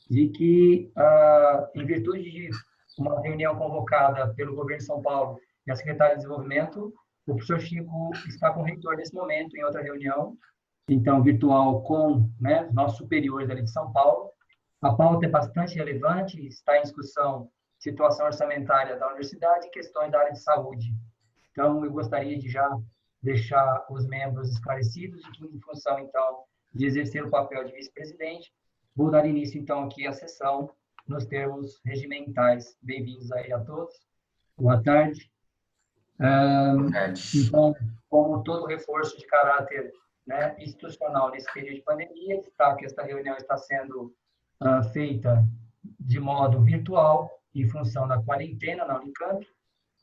de que, em virtude de uma reunião convocada pelo governo de São Paulo e a Secretaria de Desenvolvimento, o professor Chico está com o reitor nesse momento, em outra reunião, então, virtual com, né, nossos superiores ali de São Paulo. A pauta é bastante relevante, está em discussão situação orçamentária da universidade e questões da área de saúde. Então, eu gostaria de já deixar os membros esclarecidos de que, em função, então, de exercer o papel de vice-presidente, vou dar início, então, aqui à sessão, nos termos regimentais. Bem-vindos aí a todos. Boa tarde. Então, como todo reforço de caráter, né, institucional nesse período de pandemia, está que esta reunião está sendo feita de modo virtual, em função da quarentena na Unicamp,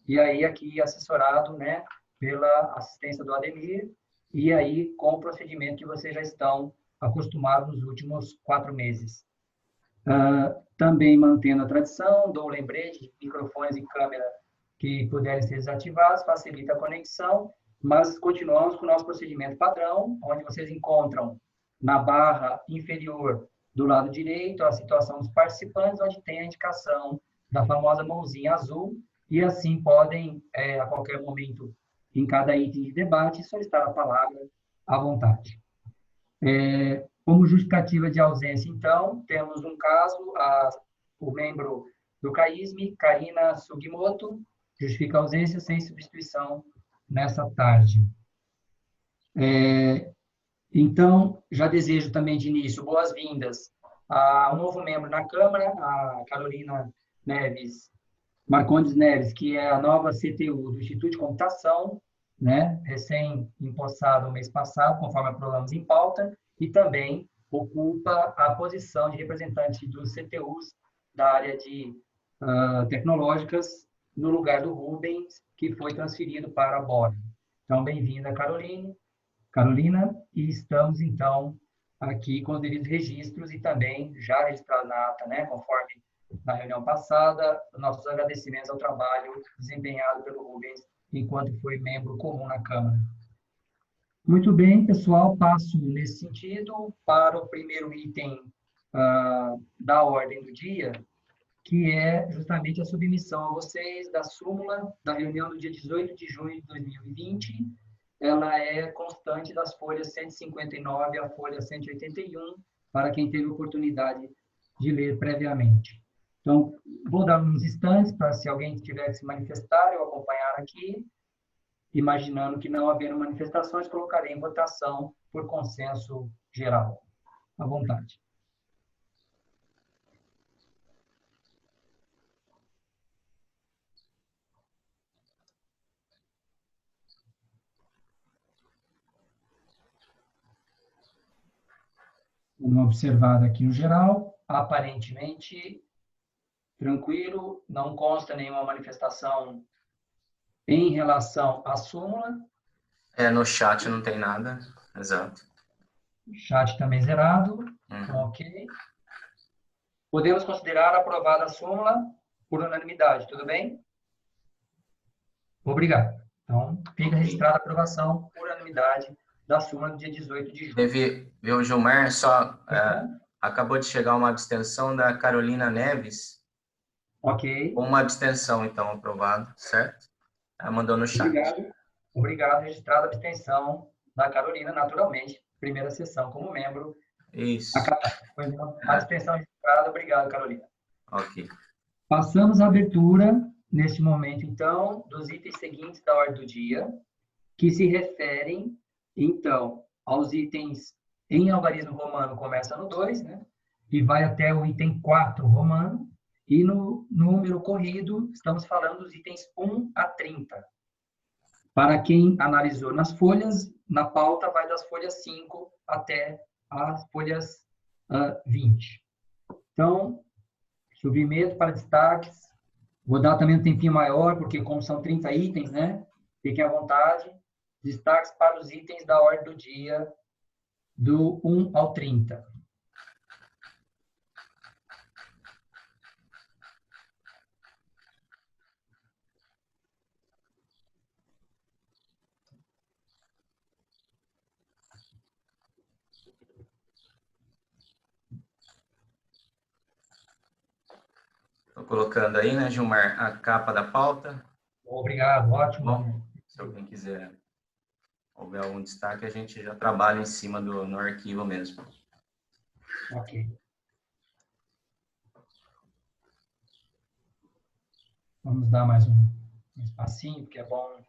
e aí aqui assessorado, né, pela assistência do Ademir, e aí com o procedimento que vocês já estão acostumados nos últimos 4 meses. Também mantendo a tradição, dou um lembrete de microfones e câmera que puderem ser desativados, facilita a conexão, mas continuamos com o nosso procedimento padrão, onde vocês encontram na barra inferior do lado direito a situação dos participantes, onde tem a indicação da famosa mãozinha azul, e assim podem, a qualquer momento, em cada item de debate, solicitar a palavra à vontade. Como justificativa de ausência, então, temos um caso, o membro do CAISM, Karina Sugimoto, justifica a ausência sem substituição nessa tarde. Então, já desejo também de início boas-vindas a um novo membro na Câmara, a Carolina Neves, Marcondes Neves, que é a nova CTU do Instituto de Computação, né, recém-empossado no mês passado, conforme aprovamos em pauta, e também ocupa a posição de representante dos CTUs da área de tecnológicas, no lugar do Rubens, que foi transferido para a Bora. Então, bem-vinda, Carolina, e estamos, então, aqui com os devidos registros e também já registrado na ata, né, conforme na reunião passada, nossos agradecimentos ao trabalho desempenhado pelo Rubens enquanto foi membro comum na Câmara. Muito bem, pessoal, passo nesse sentido para o primeiro item da ordem do dia, que é justamente a submissão a vocês da súmula da reunião do dia 18 de junho de 2020. Ela é constante das folhas 159 à folha 181, para quem teve oportunidade de ler previamente. Então, vou dar uns instantes para, se alguém tiver que se manifestar, eu acompanhar aqui. Imaginando que não havendo manifestações, colocarei em votação por consenso geral. À vontade. Uma observada aqui no geral, aparentemente tranquilo, não consta nenhuma manifestação em relação à súmula. No chat não tem nada, exato. Chat também zerado, ok. Podemos considerar aprovada a súmula por unanimidade, tudo bem? Obrigado. Então, fica registrada a aprovação por unanimidade da súmula do dia 18 de junho. Viu, Gilmar, acabou de chegar uma abstenção da Carolina Neves. Ok. Uma abstenção, então, aprovado, certo? Ela mandou no chat. Obrigado. Registrada a abstenção da Carolina, naturalmente. Primeira sessão como membro. Isso. Foi uma abstenção registrada. Obrigado, Carolina. Ok. Passamos à abertura, neste momento, então, dos itens seguintes da ordem do dia, que se referem, então, aos itens em algarismo romano, começa no 2, né? E vai até o item 4 romano, e no número corrido, estamos falando dos itens 1 a 30. Para quem analisou nas folhas, na pauta vai das folhas 5 até as folhas 20. Então, submeto para destaques. Vou dar também um tempinho maior, porque como são 30 itens, né? Fiquem à vontade. Destaques para os itens da ordem do dia, do 1 ao 30. colocando aí, né, Gilmar, a capa da pauta. Obrigado, ótimo. Bom, se alguém quiser, houver algum destaque, a gente já trabalha em cima no arquivo mesmo. Ok. Vamos dar mais um espacinho, porque é bom.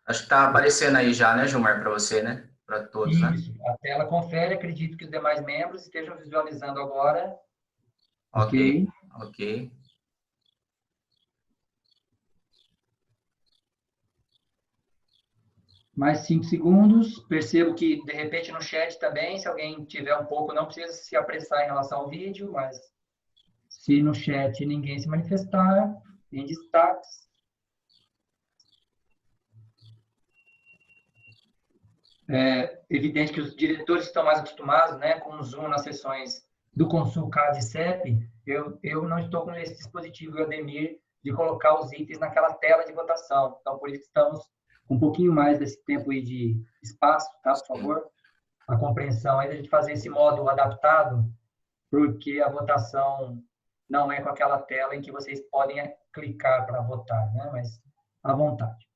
Acho que está aparecendo aí já, né, Gilmar, para você, né? Para todos, né? Isso, a tela confere, acredito que os demais membros estejam visualizando agora. Ok, ok. Mais 5 segundos. Percebo que, de repente, no chat também, se alguém tiver um pouco, não precisa se apressar em relação ao vídeo, mas se no chat ninguém se manifestar, em destaques. É evidente que os diretores estão mais acostumados, né, com o Zoom nas sessões do Consul-CAD e CEP. Eu não estou com esse dispositivo, o Ademir, de colocar os itens naquela tela de votação. Então, por isso que estamos com um pouquinho mais desse tempo aí de espaço, tá, por favor? A compreensão aí da gente fazer esse modo adaptado, porque a votação não é com aquela tela em que vocês podem clicar para votar, né, mas à vontade.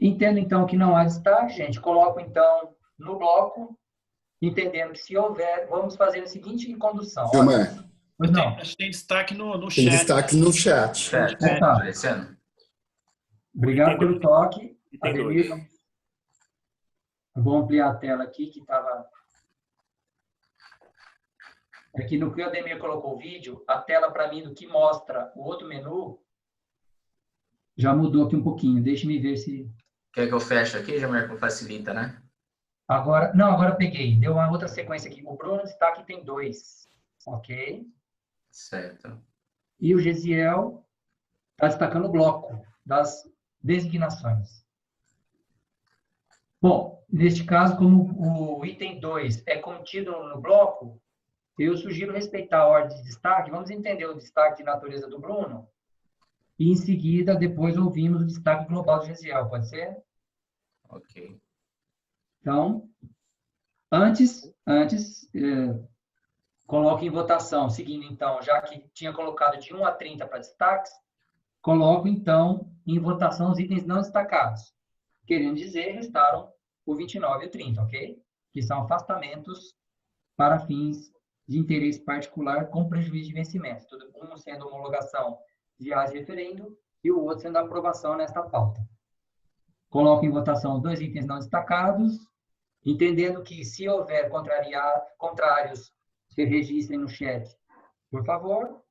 Entendo, então, que não há destaque, gente. Coloco, então, no bloco, entendendo que se houver, vamos fazer a seguinte condução. Gilmar, Pois não. Acho que tem destaque no tem chat. destaque no chat. Chat, Opa. aparecendo? Obrigado pelo toque. Item Ademir, 2. eu vou ampliar a tela aqui, que estava... Aqui no que o Ademir colocou o vídeo, a tela, para mim, do que mostra o outro menu, já mudou aqui um pouquinho. Deixe-me ver se... Quer que eu feche aqui, Gilmar, que facilita, né? Agora, não, agora peguei. Deu uma outra sequência aqui. O Bruno destaque tem 2. Ok. Certo. E o Gesiel está destacando o bloco das designações. Bom, neste caso, como o item 2 é contido no bloco, eu sugiro respeitar a ordem de destaque. Vamos entender o destaque de natureza do Bruno. E, em seguida, depois ouvimos o destaque global do Gesiel. Pode ser? Ok. Então, antes coloque em votação, seguindo, então, já que tinha colocado de 1 a 30 para destaques, coloco, então, em votação os itens não destacados. Querendo dizer, restaram o 29 e o 30, ok? Que são afastamentos para fins de interesse particular com prejuízo de vencimento. Um sendo homologação de ás de referendo e o outro sendo aprovação nesta pauta. Coloco em votação os 2 itens não destacados, entendendo que, se houver contrários, se registrem no chat, por favor,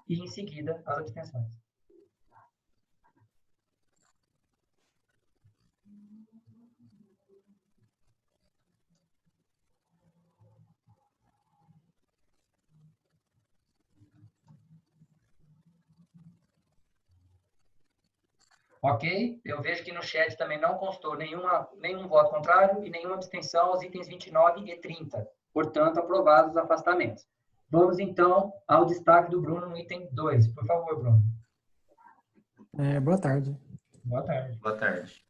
e, em seguida, as abstenções. Ok? Eu vejo que no chat também não constou nenhum voto contrário e nenhuma abstenção aos itens 29 e 30. Portanto, aprovados os afastamentos. Vamos, então, ao destaque do Bruno no item 2. Por favor, Bruno. Boa tarde. Boa tarde. Boa tarde.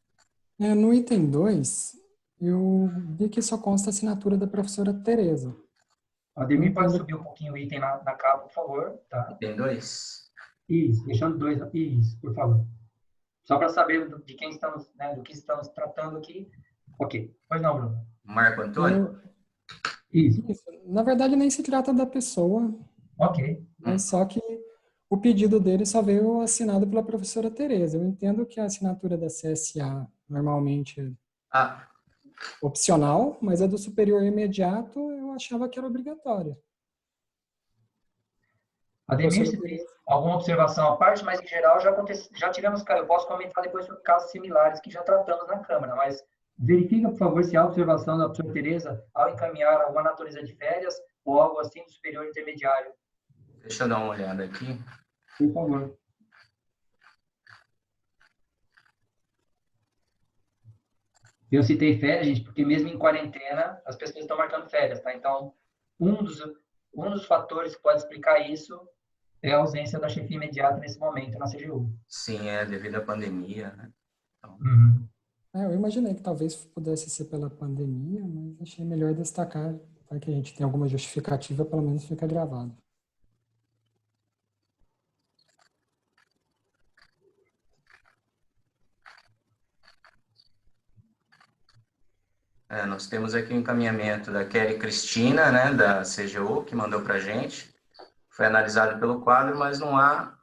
No item 2, eu vi que só consta a assinatura da professora Tereza. Ademir, pode subir um pouquinho o item na capa, por favor. Tá. Item 2. Isso, deixando 2. Isso, por favor. Só para saber de quem estamos, né, do que estamos tratando aqui. Ok. Pois não, Bruno. Marco Antônio? Isso. Na verdade, nem se trata da pessoa, Ok. mas só que o pedido dele só veio assinado pela professora Tereza. Eu entendo que a assinatura da CSA normalmente é opcional, mas a do superior imediato eu achava que era obrigatória. Ademir, se tem alguma observação à parte, mas em geral já tivemos, eu posso comentar depois sobre casos similares que já tratamos na Câmara, mas verifica, por favor, se há observação da professora Tereza ao encaminhar alguma natureza de férias ou algo assim do superior intermediário. Deixa eu dar uma olhada aqui. Por favor. Eu citei férias, gente, porque mesmo em quarentena as pessoas estão marcando férias, tá? Então, um dos fatores que pode explicar isso é a ausência da chefia imediata nesse momento na CGU. Sim, devido à pandemia, né? Então... Eu imaginei que talvez pudesse ser pela pandemia, mas achei melhor destacar, para que a gente tenha alguma justificativa, pelo menos fica gravado. Nós temos aqui o encaminhamento da Kelly Cristina, né, da CGU, que mandou para a gente. Foi analisado pelo quadro, mas não há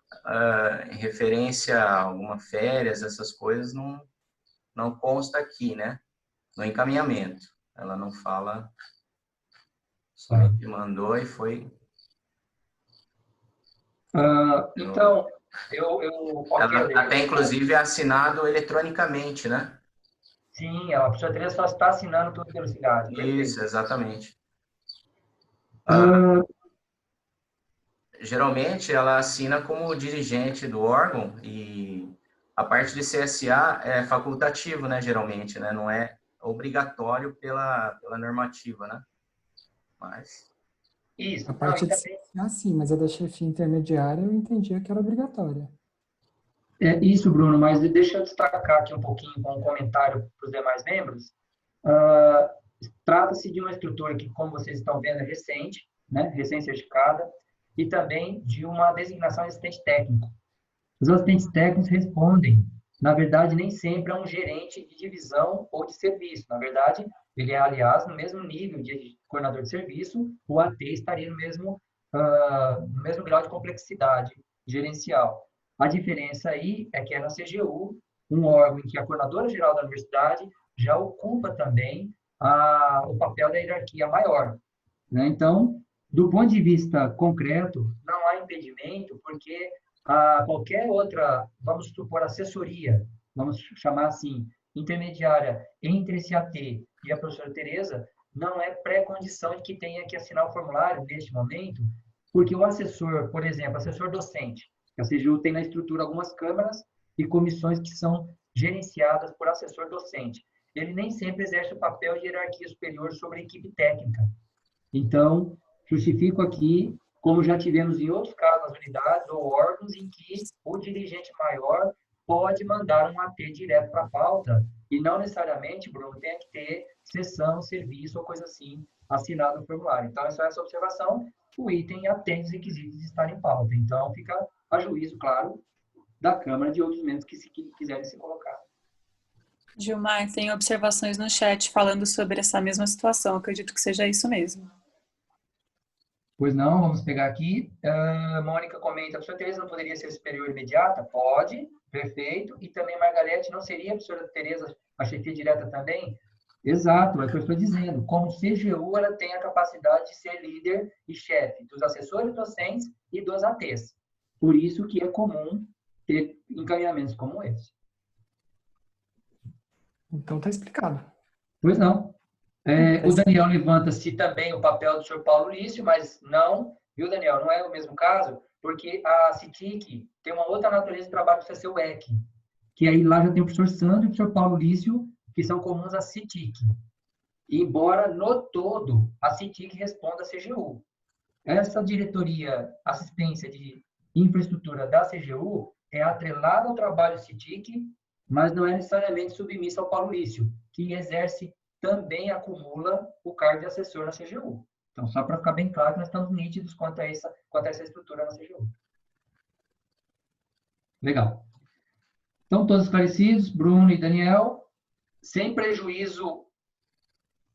referência a alguma férias, essas coisas, não consta aqui, né, no encaminhamento. Ela não fala, somente mandou e foi... Então, até, inclusive, é assinado eletronicamente, né? Sim, a pessoa teria só está assinando tudo pelo CIGAD. Isso, exatamente. Geralmente, ela assina como dirigente do órgão e a parte de CSA é facultativo, né, geralmente, né? Não é obrigatório pela normativa, né? Mas... Isso. A parte de CSA, sim, mas a da chefia intermediária eu entendia que era obrigatória. Isso, Bruno, mas deixa eu destacar aqui um pouquinho com um comentário para os demais membros. Trata-se de uma estrutura que, como vocês estão vendo, é recente, né, recém-certificada, e também de uma designação de assistente técnico. Os assistentes técnicos respondem, na verdade, nem sempre a um gerente de divisão ou de serviço. Na verdade, ele é, aliás, no mesmo nível de coordenador de serviço, o AT estaria no mesmo grau de complexidade gerencial. A diferença aí é que é na CGU, um órgão em que a coordenadora-geral da universidade já ocupa também o papel da hierarquia maior, né? Então, do ponto de vista concreto, não há impedimento, porque qualquer outra, vamos supor, assessoria, vamos chamar assim, intermediária entre esse AT e a professora Tereza, não é pré-condição de que tenha que assinar o formulário neste momento, porque o assessor, por exemplo, assessor docente, a CGU tem na estrutura algumas câmaras e comissões que são gerenciadas por assessor docente. Ele nem sempre exerce o papel de hierarquia superior sobre a equipe técnica. Então, justifico aqui, como já tivemos em outros casos nas unidades ou órgãos, em que o dirigente maior pode mandar um AT direto para a pauta e não necessariamente, Bruno, tem que ter sessão, serviço ou coisa assim assinado no formulário. Então, é só essa observação. O item atende os requisitos de estar em pauta. Então, fica a juízo, claro, da Câmara de outros membros que quiserem se colocar. Gilmar, tem observações no chat falando sobre essa mesma situação. Acredito que seja isso mesmo. Pois não, vamos pegar aqui. Mônica comenta, a professora Tereza não poderia ser superior imediata? Pode, perfeito. E também Margarete, não seria a professora Tereza a chefia direta também? Exato, é o que eu estou dizendo. Como CGU, ela tem a capacidade de ser líder e chefe dos assessores docentes e dos ATs. Por isso que é comum ter encaminhamentos como esse. Então está explicado. Pois não. O Daniel levanta-se também o papel do senhor Paulo Lício, mas não, viu, Daniel? Não é o mesmo caso, porque a CITIC tem uma outra natureza de trabalho que é o EC, que aí lá já tem o professor Sandro e o senhor Paulo Lício, que são comuns à CITIC. Embora, no todo, a CITIC responda à CGU. Essa diretoria, assistência de infraestrutura da CGU, é atrelada ao trabalho CITIC, mas não é necessariamente submissa ao Paulo Lício, que exerce também acumula o cargo de assessor na CGU. Então, só para ficar bem claro que nós estamos nítidos quanto a essa estrutura na CGU. Legal. Então, todos esclarecidos, Bruno e Daniel, sem prejuízo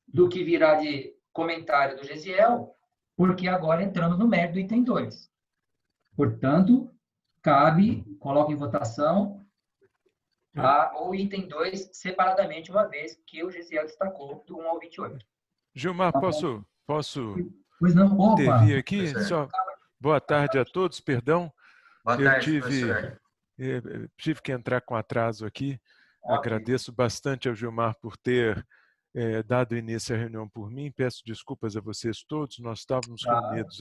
do que virá de comentário do Gesiel, porque agora entramos no mérito do item 2. Portanto, coloca em votação o item 2 separadamente, uma vez que o Gesiel destacou do 1 ao 28. Gilmar, posso pois não, opa. intervir aqui? Só, boa tarde a todos, perdão. Boa tarde, professor. Tive que entrar com atraso aqui. Agradeço bastante ao Gilmar por ter dado início à reunião por mim. Peço desculpas a vocês todos. Nós estávamos reunidos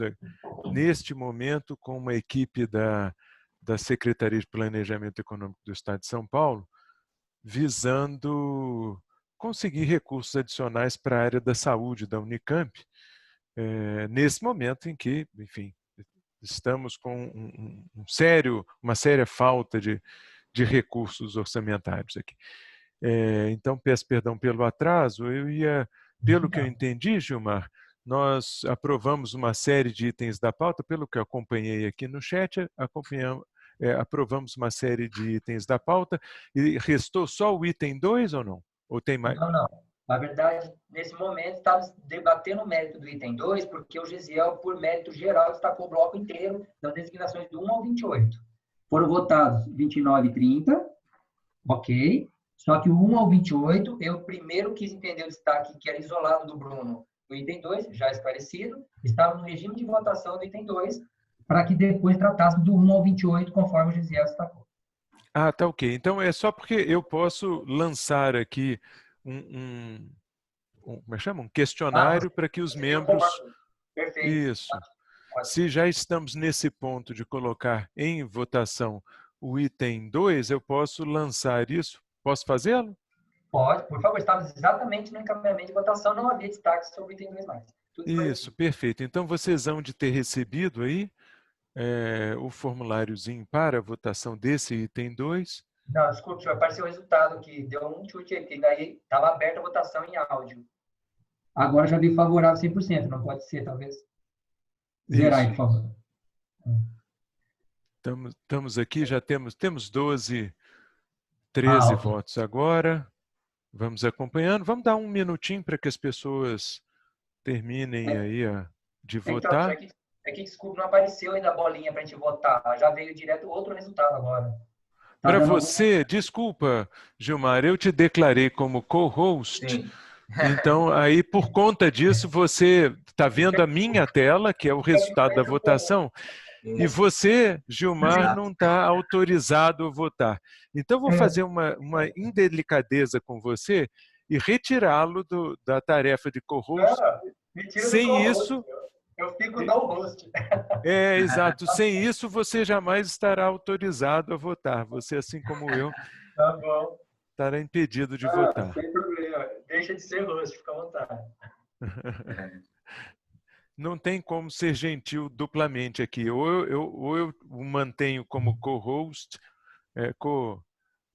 neste momento com uma equipe da Secretaria de Planejamento Econômico do Estado de São Paulo, visando conseguir recursos adicionais para a área da saúde da Unicamp, nesse momento em que, enfim, estamos com uma séria falta de recursos orçamentários aqui. Então, peço perdão pelo atraso. Pelo que eu entendi, Gilmar, nós aprovamos uma série de itens da pauta, pelo que eu acompanhei aqui no chat, aprovamos uma série de itens da pauta e restou só o item 2 ou não? Ou tem mais? Não. Na verdade, nesse momento, estávamos debatendo o mérito do item 2, porque o Gesiel, por mérito geral, destacou o bloco inteiro das designações do 1 ao 28. Foram votados 29 e 30, ok. Só que o 1 ao 28, eu primeiro quis entender o destaque que era isolado do Bruno do item 2, já esclarecido, estava no regime de votação do item 2, para que depois tratasse do 1 ao 28, conforme o Gesiel destacou. Ah, tá ok. Então é só porque eu posso lançar aqui como é que chama? Um questionário para que os membros... Perfeito. Isso. Se já estamos nesse ponto de colocar em votação o item 2, eu posso lançar isso? Posso fazê-lo? Pode, por favor. Estávamos exatamente no encaminhamento de votação, não havia destaque sobre o item 2 mais. Isso, perfeito. Então vocês vão de ter recebido aí o formuláriozinho para a votação desse item 2. Não, desculpe, senhor, apareceu o resultado aqui, deu um chute aqui, daí estava aberta a votação em áudio. Agora já vi favorável 100%, não pode ser, talvez. Zerar aí, por favor. Estamos aqui, já temos 12, 13 votos agora. Vamos acompanhando. Vamos dar um minutinho para que as pessoas terminem aí de votar. Então, desculpa, não apareceu ainda a bolinha para a gente votar. Já veio direto outro resultado agora. Para você, desculpa, Gilmar, eu te declarei como co-host. Então, aí, por conta disso, você está vendo a minha tela, que é o resultado da votação, e você, Gilmar, não está autorizado a votar. Então, vou fazer uma indelicadeza com você e retirá-lo da tarefa de co-host. Sem isso... Eu fico no host. Exato. Sem isso, você jamais estará autorizado a votar. Você, assim como eu, tá bom, estará impedido de votar. Sem problema. Deixa de ser host, fica à vontade. Não tem como ser gentil duplamente aqui. Ou eu o mantenho como co-host, como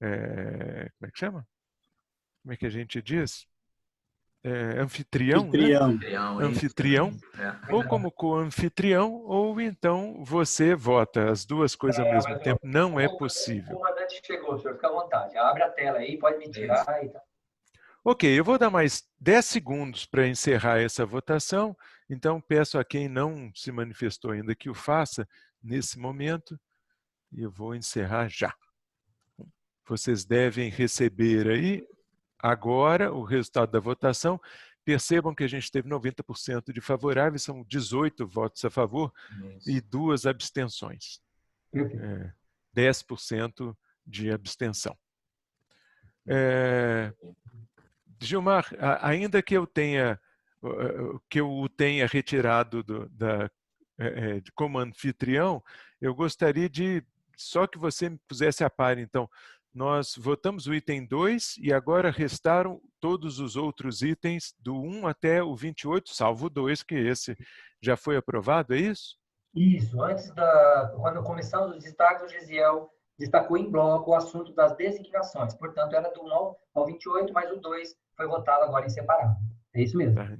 é que chama? Como é que a gente diz? Anfitrião, né? Anfitrião, ou como co-anfitrião, ou então você vota as duas coisas ao mesmo tempo. Não é possível. O comandante chegou, senhor, fica à vontade. Abre a tela aí, pode me tirar. E tá. Ok, eu vou dar mais 10 segundos para encerrar essa votação, então peço a quem não se manifestou ainda que o faça nesse momento, e eu vou encerrar já. Vocês devem receber aí agora o resultado da votação. Percebam que a gente teve 90% de favoráveis, são 18 votos a favor e 2 abstenções. 10% de abstenção. Gilmar, ainda que eu o tenha retirado como anfitrião, eu gostaria de só que você me pusesse a par, então. Nós votamos o item 2 e agora restaram todos os outros itens do 1 até o 28, salvo o 2, que esse já foi aprovado, é isso? Isso. Quando começamos os destaques, o Gesiel destacou em bloco o assunto das designações. Portanto, era do 1 ao 28, mas o 2 foi votado agora em separado. É isso mesmo. Tá.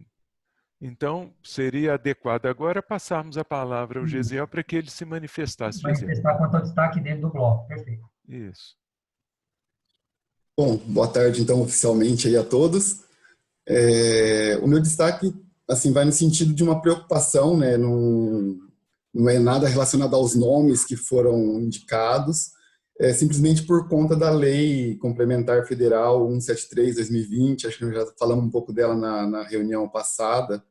Então, seria adequado agora passarmos a palavra ao Gesiel para que ele se manifestasse. Manifestar quanto ao destaque dele do bloco. Perfeito. Isso. Bom, boa tarde, então, oficialmente aí a todos. O meu destaque, assim, vai no sentido de uma preocupação, né? Não é nada relacionado aos nomes que foram indicados, simplesmente por conta da Lei Complementar Federal 173/2020, acho que nós já falamos um pouco dela na reunião passada.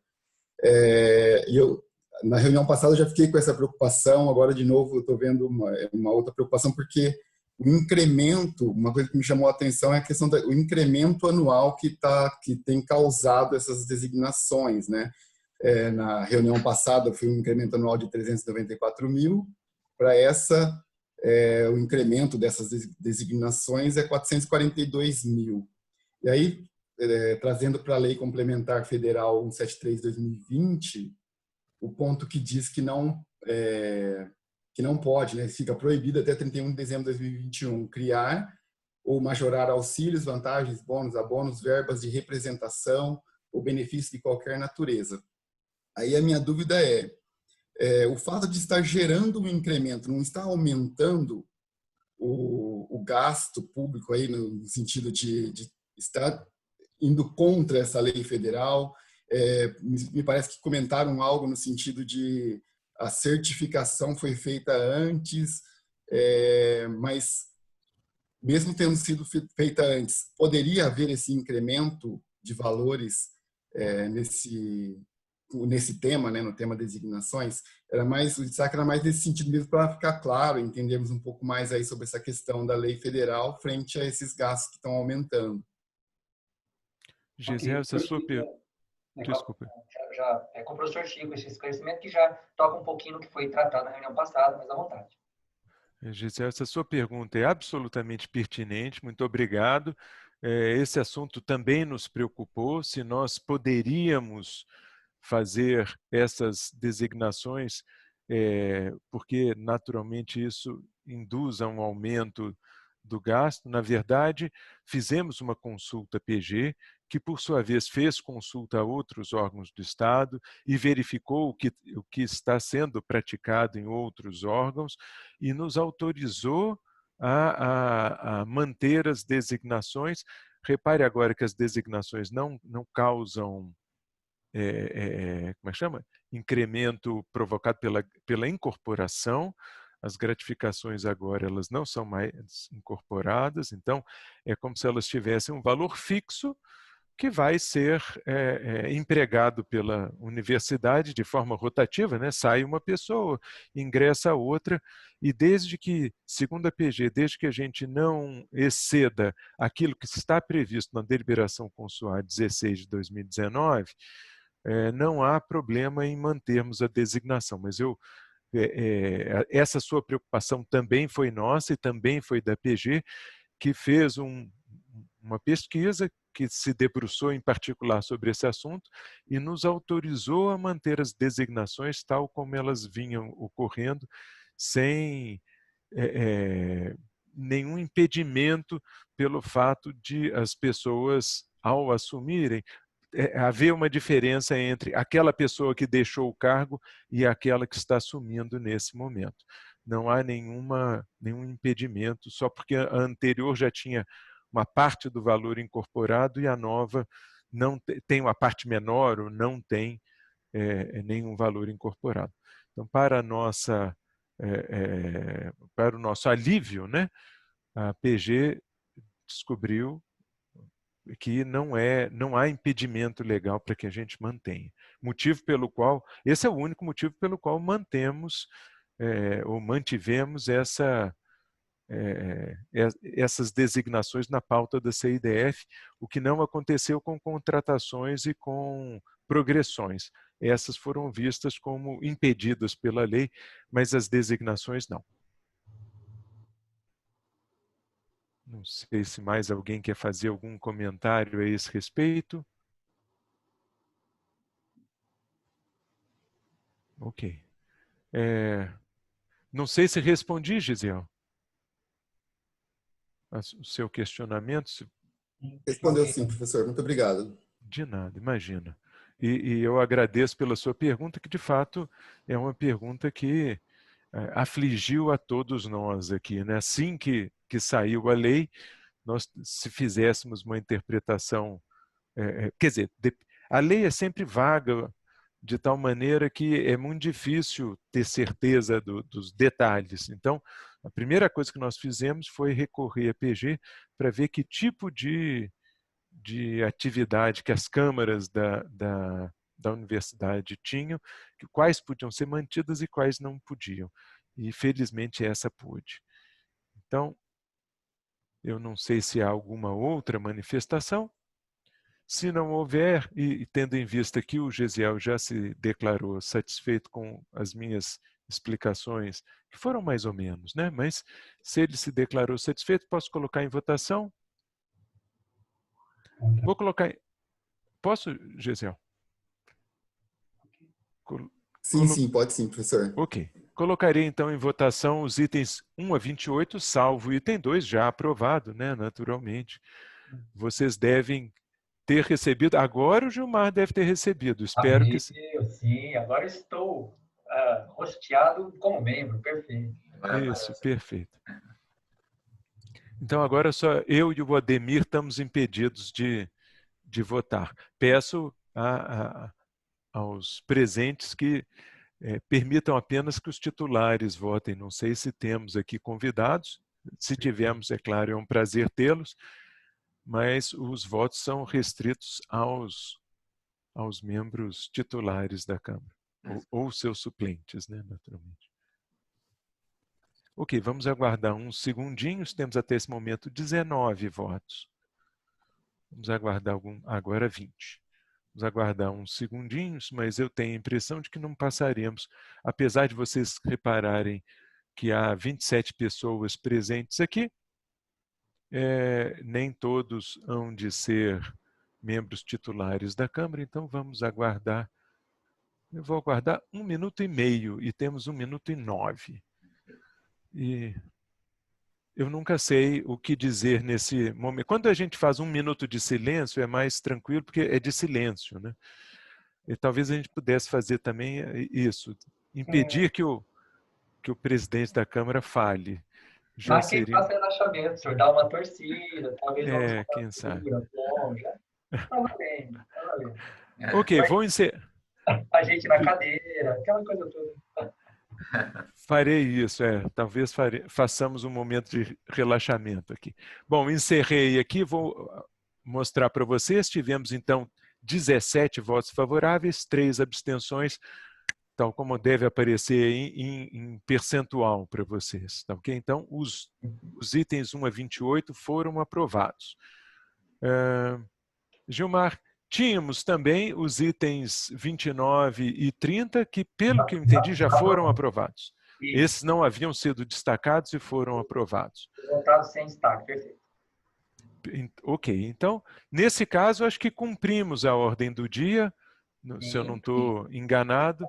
Na reunião passada eu já fiquei com essa preocupação, agora de novo eu estou vendo uma outra preocupação, porque o incremento, uma coisa que me chamou a atenção é a questão do incremento anual que tem causado essas designações, né? Na reunião passada foi um incremento anual de 394 mil, para o incremento dessas designações é 442 mil. E aí, trazendo para a Lei Complementar Federal 173/2020, o ponto que diz que não pode, né, fica proibido até 31 de dezembro de 2021, criar ou majorar auxílios, vantagens, bônus, abonos, verbas de representação ou benefício de qualquer natureza. Aí a minha dúvida o fato de estar gerando um incremento, não está aumentando o gasto público aí no sentido de estar indo contra essa lei federal. Me parece que comentaram algo no sentido de a certificação foi feita antes, mas mesmo tendo sido feita antes, poderia haver esse incremento de valores nesse tema, né, no tema designações. O destaque era mais nesse sentido mesmo, para ficar claro, entendermos um pouco mais aí sobre essa questão da lei federal frente a esses gastos que estão aumentando. Gisele, essa sua pergunta... Desculpa. Com o professor Chico, esse esclarecimento que já toca um pouquinho no que foi tratado na reunião passada, mas à vontade. Gisele, essa sua pergunta é absolutamente pertinente, muito obrigado. Esse assunto também nos preocupou, se nós poderíamos fazer essas designações, porque naturalmente isso induz a um aumento do gasto. Na verdade, fizemos uma consulta PG, que por sua vez fez consulta a outros órgãos do Estado e verificou o que está sendo praticado em outros órgãos e nos autorizou a manter as designações. Repare agora que as designações não causam como é que chama? Incremento provocado pela incorporação. As gratificações agora elas não são mais incorporadas, então é como se elas tivessem um valor fixo que vai ser empregado pela universidade de forma rotativa, né? Sai uma pessoa, ingressa outra, e desde que, segundo a PG, desde que a gente não exceda aquilo que está previsto na deliberação consular 16 de 2019, não há problema em mantermos a designação, mas essa sua preocupação também foi nossa e também foi da PG, que fez uma pesquisa que se debruçou em particular sobre esse assunto e nos autorizou a manter as designações tal como elas vinham ocorrendo, sem nenhum impedimento pelo fato de as pessoas, ao assumirem, haver uma diferença entre aquela pessoa que deixou o cargo e aquela que está assumindo nesse momento. Não há nenhum impedimento, só porque a anterior já tinha uma parte do valor incorporado e a nova não tem uma parte menor ou não tem nenhum valor incorporado. Então, para o nosso alívio, né, a PG descobriu que não há impedimento legal para que a gente mantenha. Motivo pelo qual, esse é o único motivo pelo qual mantemos ou mantivemos essas designações na pauta da CIDF, o que não aconteceu com contratações e com progressões. Essas foram vistas como impedidas pela lei, mas as designações não. Não sei se mais alguém quer fazer algum comentário a esse respeito. Ok. Não sei se respondi, Gisele, o seu questionamento. Respondeu sim, professor. Muito obrigado. De nada, imagina. E eu agradeço pela sua pergunta, que de fato é uma pergunta que afligiu a todos nós aqui, né? Assim que saiu a lei, nós, se fizéssemos uma interpretação, quer dizer, a lei é sempre vaga, de tal maneira que é muito difícil ter certeza dos detalhes. Então, a primeira coisa que nós fizemos foi recorrer à PG para ver que tipo de atividade que as câmaras da universidade tinham, quais podiam ser mantidas e quais não podiam. E, felizmente, essa pôde. Então, eu não sei se há alguma outra manifestação. Se não houver, e tendo em vista que o Gesiel já se declarou satisfeito com as minhas explicações, que foram mais ou menos, né? Mas se ele se declarou satisfeito, posso colocar em votação? Vou colocar... Posso, Gesiel? Sim, pode sim, professor. Ok. Colocarei então em votação os itens 1 a 28, salvo o item 2, já aprovado, né? Naturalmente. Vocês devem ter recebido. Agora o Gilmar deve ter recebido. Espero que... Sim, agora estou rosteado como membro. Perfeito. Isso, perfeito. Então agora só eu e o Ademir estamos impedidos de de votar. Peço aos presentes que permitam apenas que os titulares votem. Não sei se temos aqui convidados. Se tivermos, é claro, é um prazer tê-los, mas os votos são restritos aos membros titulares da Câmara, ou seus suplentes, né, naturalmente. Ok, vamos aguardar uns segundinhos. Temos até esse momento 19 votos. Vamos aguardar agora 20. Vamos aguardar uns segundinhos, mas eu tenho a impressão de que não passaremos. Apesar de vocês repararem que há 27 pessoas presentes aqui, nem todos hão de ser membros titulares da Câmara, então vamos aguardar. Eu vou aguardar 1 minuto e meio e temos 1 minuto e 9. E eu nunca sei o que dizer nesse momento. Quando a gente faz 1 minuto de silêncio, é mais tranquilo, porque é de silêncio, né? E talvez a gente pudesse fazer também isso, impedir que o presidente da Câmara fale. Mas quem faz relaxamento, o senhor dá uma torcida, talvez quem sabe. Bom, já estava bem, estava bem. Ok, vou encerrar. A gente na cadeira, aquela coisa toda. Farei isso, talvez façamos um momento de relaxamento aqui. Bom, encerrei aqui, vou mostrar para vocês. Tivemos, então, 17 votos favoráveis, 3 abstenções, tal como deve aparecer em percentual para vocês. Tá, okay? Então, os itens 1 a 28 foram aprovados. Gilmar, tínhamos também os itens 29 e 30, que, pelo que eu entendi, já foram aprovados. Esses não haviam sido destacados e foram aprovados. Votados sem destaque, perfeito. Ok, então, nesse caso, acho que cumprimos a ordem do dia. Se eu não estou enganado,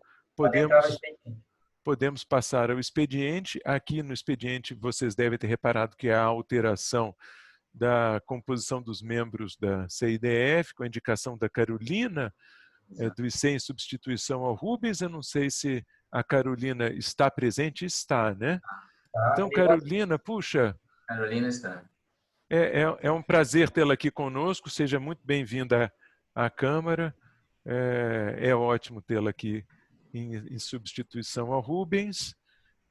podemos passar ao expediente. Aqui no expediente, vocês devem ter reparado que há alteração da composição dos membros da CIDF, com a indicação da Carolina, do IC em substituição ao Rubens. Eu não sei se a Carolina está presente. Está, né? Então, Carolina, puxa. Carolina está. É um prazer tê-la aqui conosco. Seja muito bem-vinda à Câmara. É ótimo tê-la aqui em substituição ao Rubens.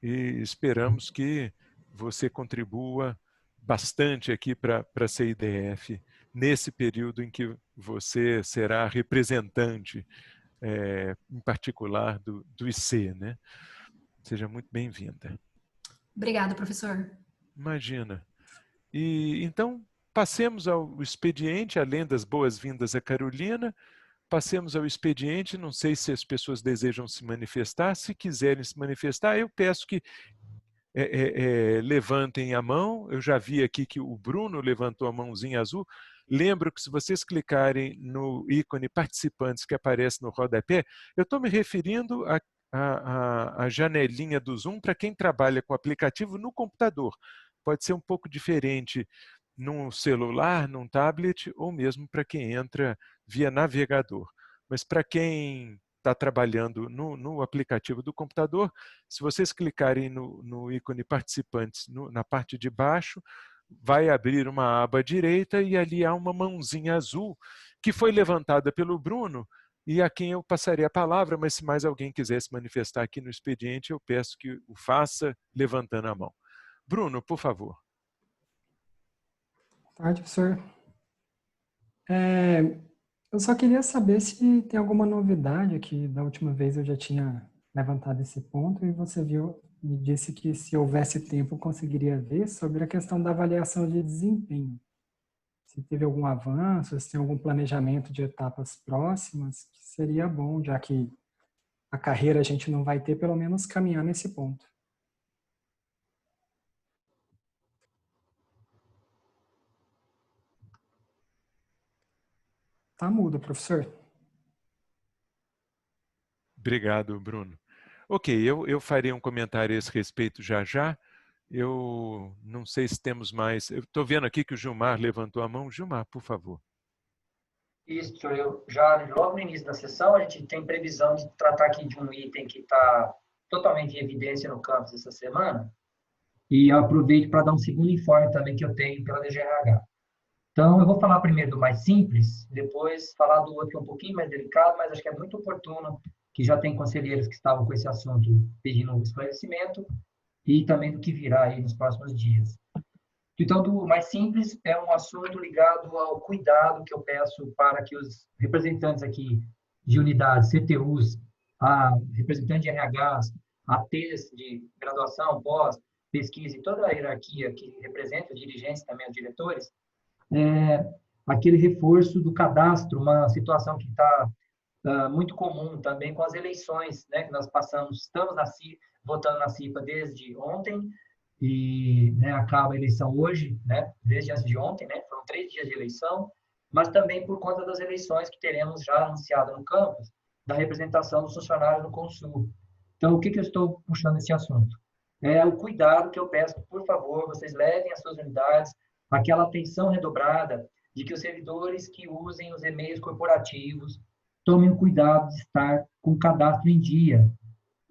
E esperamos que você contribua bastante aqui para a CIDF nesse período em que você será representante, em particular, do IC, né? Seja muito bem-vinda. Obrigada, professor. Imagina. E então, passemos ao expediente, além das boas-vindas a Carolina, passemos ao expediente. Não sei se as pessoas desejam se manifestar. Se quiserem se manifestar, eu peço que levantem a mão. Eu já vi aqui que o Bruno levantou a mãozinha azul. Lembro que se vocês clicarem no ícone participantes que aparece no rodapé, eu estou me referindo à janelinha do Zoom para quem trabalha com o aplicativo no computador. Pode ser um pouco diferente num celular, num tablet, ou mesmo para quem entra via navegador. Mas para quem está trabalhando no aplicativo do computador, se vocês clicarem no ícone participantes na parte de baixo, vai abrir uma aba à direita e ali há uma mãozinha azul que foi levantada pelo Bruno e a quem eu passarei a palavra, mas se mais alguém quiser se manifestar aqui no expediente, eu peço que o faça levantando a mão. Bruno, por favor. Boa tarde, professor. Eu só queria saber se tem alguma novidade, que da última vez eu já tinha levantado esse ponto e você me disse que se houvesse tempo conseguiria ver sobre a questão da avaliação de desempenho. Se teve algum avanço, se tem algum planejamento de etapas próximas, que seria bom, já que a carreira a gente não vai ter, pelo menos caminhar nesse ponto. Tá mudo, professor. Obrigado, Bruno. Ok, eu farei um comentário a esse respeito já já. Eu não sei se temos mais... Eu estou vendo aqui que o Gilmar levantou a mão. Gilmar, por favor. Isso, eu logo no início da sessão, a gente tem previsão de tratar aqui de um item que está totalmente em evidência no campus essa semana. E eu aproveito para dar um segundo informe também que eu tenho pela DGRH. Então, eu vou falar primeiro do mais simples, depois falar do outro que é um pouquinho mais delicado, mas acho que é muito oportuno, que já tem conselheiros que estavam com esse assunto pedindo um esclarecimento, e também do que virá aí nos próximos dias. Então, do mais simples é um assunto ligado ao cuidado que eu peço para que os representantes aqui de unidades, CTUs, a representante de RHs, ATs de graduação, pós, pesquisa e toda a hierarquia que representa os dirigentes, também os diretores, aquele reforço do cadastro, uma situação que está muito comum também com as eleições, né, que nós passamos, estamos votando na CIPA desde ontem, e né, acaba a eleição hoje, né, desde antes de ontem, né, foram 3 dias de eleição, mas também por conta das eleições que teremos já anunciado no campus, da representação dos funcionários do Consul. Então, o que eu estou puxando esse assunto? É o cuidado que eu peço, por favor, vocês levem as suas unidades, aquela atenção redobrada de que os servidores que usem os e-mails corporativos tomem o cuidado de estar com o cadastro em dia,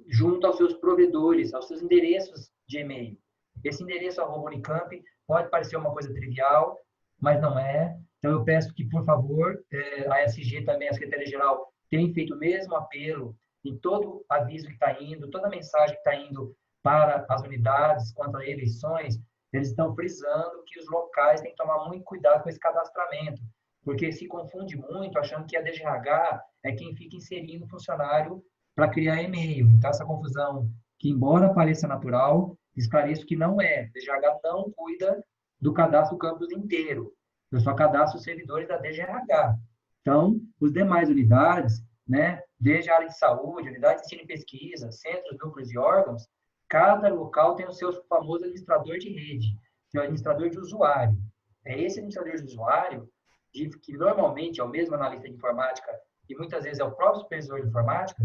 junto aos seus provedores, aos seus endereços de e-mail. Esse endereço @unicamp pode parecer uma coisa trivial, mas não é. Então, eu peço que, por favor, a SG também, a Secretaria-Geral, tem feito o mesmo apelo em todo aviso que está indo, toda mensagem que está indo para as unidades quanto a eleições, eles estão frisando que os locais têm que tomar muito cuidado com esse cadastramento, porque se confunde muito achando que a DGH é quem fica inserindo funcionário para criar e-mail. Então, essa confusão, que embora pareça natural, esclareço que não é. A DGH não cuida do cadastro do campus inteiro. Eu só cadastro os servidores da DGH. Então, os demais unidades, né, desde a área de saúde, unidade de ensino e pesquisa, centros, núcleos e órgãos, cada local tem o seu famoso administrador de rede, que é o administrador de usuário. É esse administrador de usuário, que normalmente é o mesmo analista de informática e muitas vezes é o próprio supervisor de informática,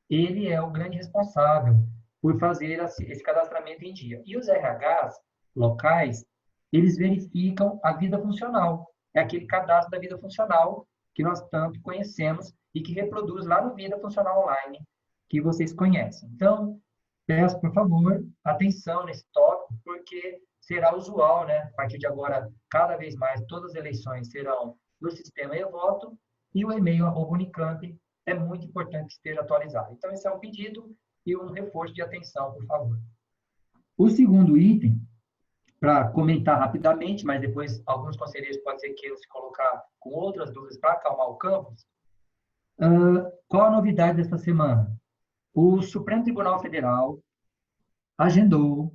ele é o grande responsável por fazer esse cadastramento em dia. E os RHs locais, eles verificam a vida funcional. É aquele cadastro da vida funcional que nós tanto conhecemos e que reproduz lá no Vida Funcional Online, que vocês conhecem. Então, peço, por favor, atenção nesse tópico, porque será usual, né? A partir de agora, cada vez mais, todas as eleições serão no sistema e-voto e o e-mail @unicamp é muito importante que esteja atualizado. Então, esse é um pedido e um reforço de atenção, por favor. O segundo item, para comentar rapidamente, mas depois alguns conselheiros podem ser queiram se colocar com outras dúvidas para acalmar o campus. Qual a novidade desta semana? O Supremo Tribunal Federal agendou,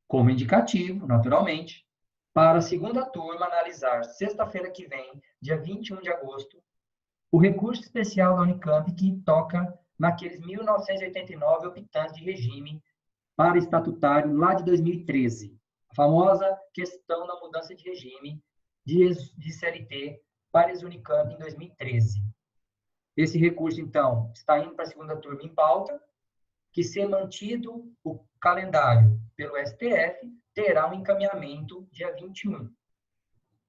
como indicativo, naturalmente, para a segunda turma analisar, sexta-feira que vem, dia 21 de agosto, o recurso especial da Unicamp que toca naqueles 1.989 optantes de regime para estatutário lá de 2013. A famosa questão da mudança de regime de CLT para as Unicamp em 2013. Esse recurso, então, está indo para a segunda turma em pauta, que, se mantido o calendário pelo STF, terá um encaminhamento dia 21.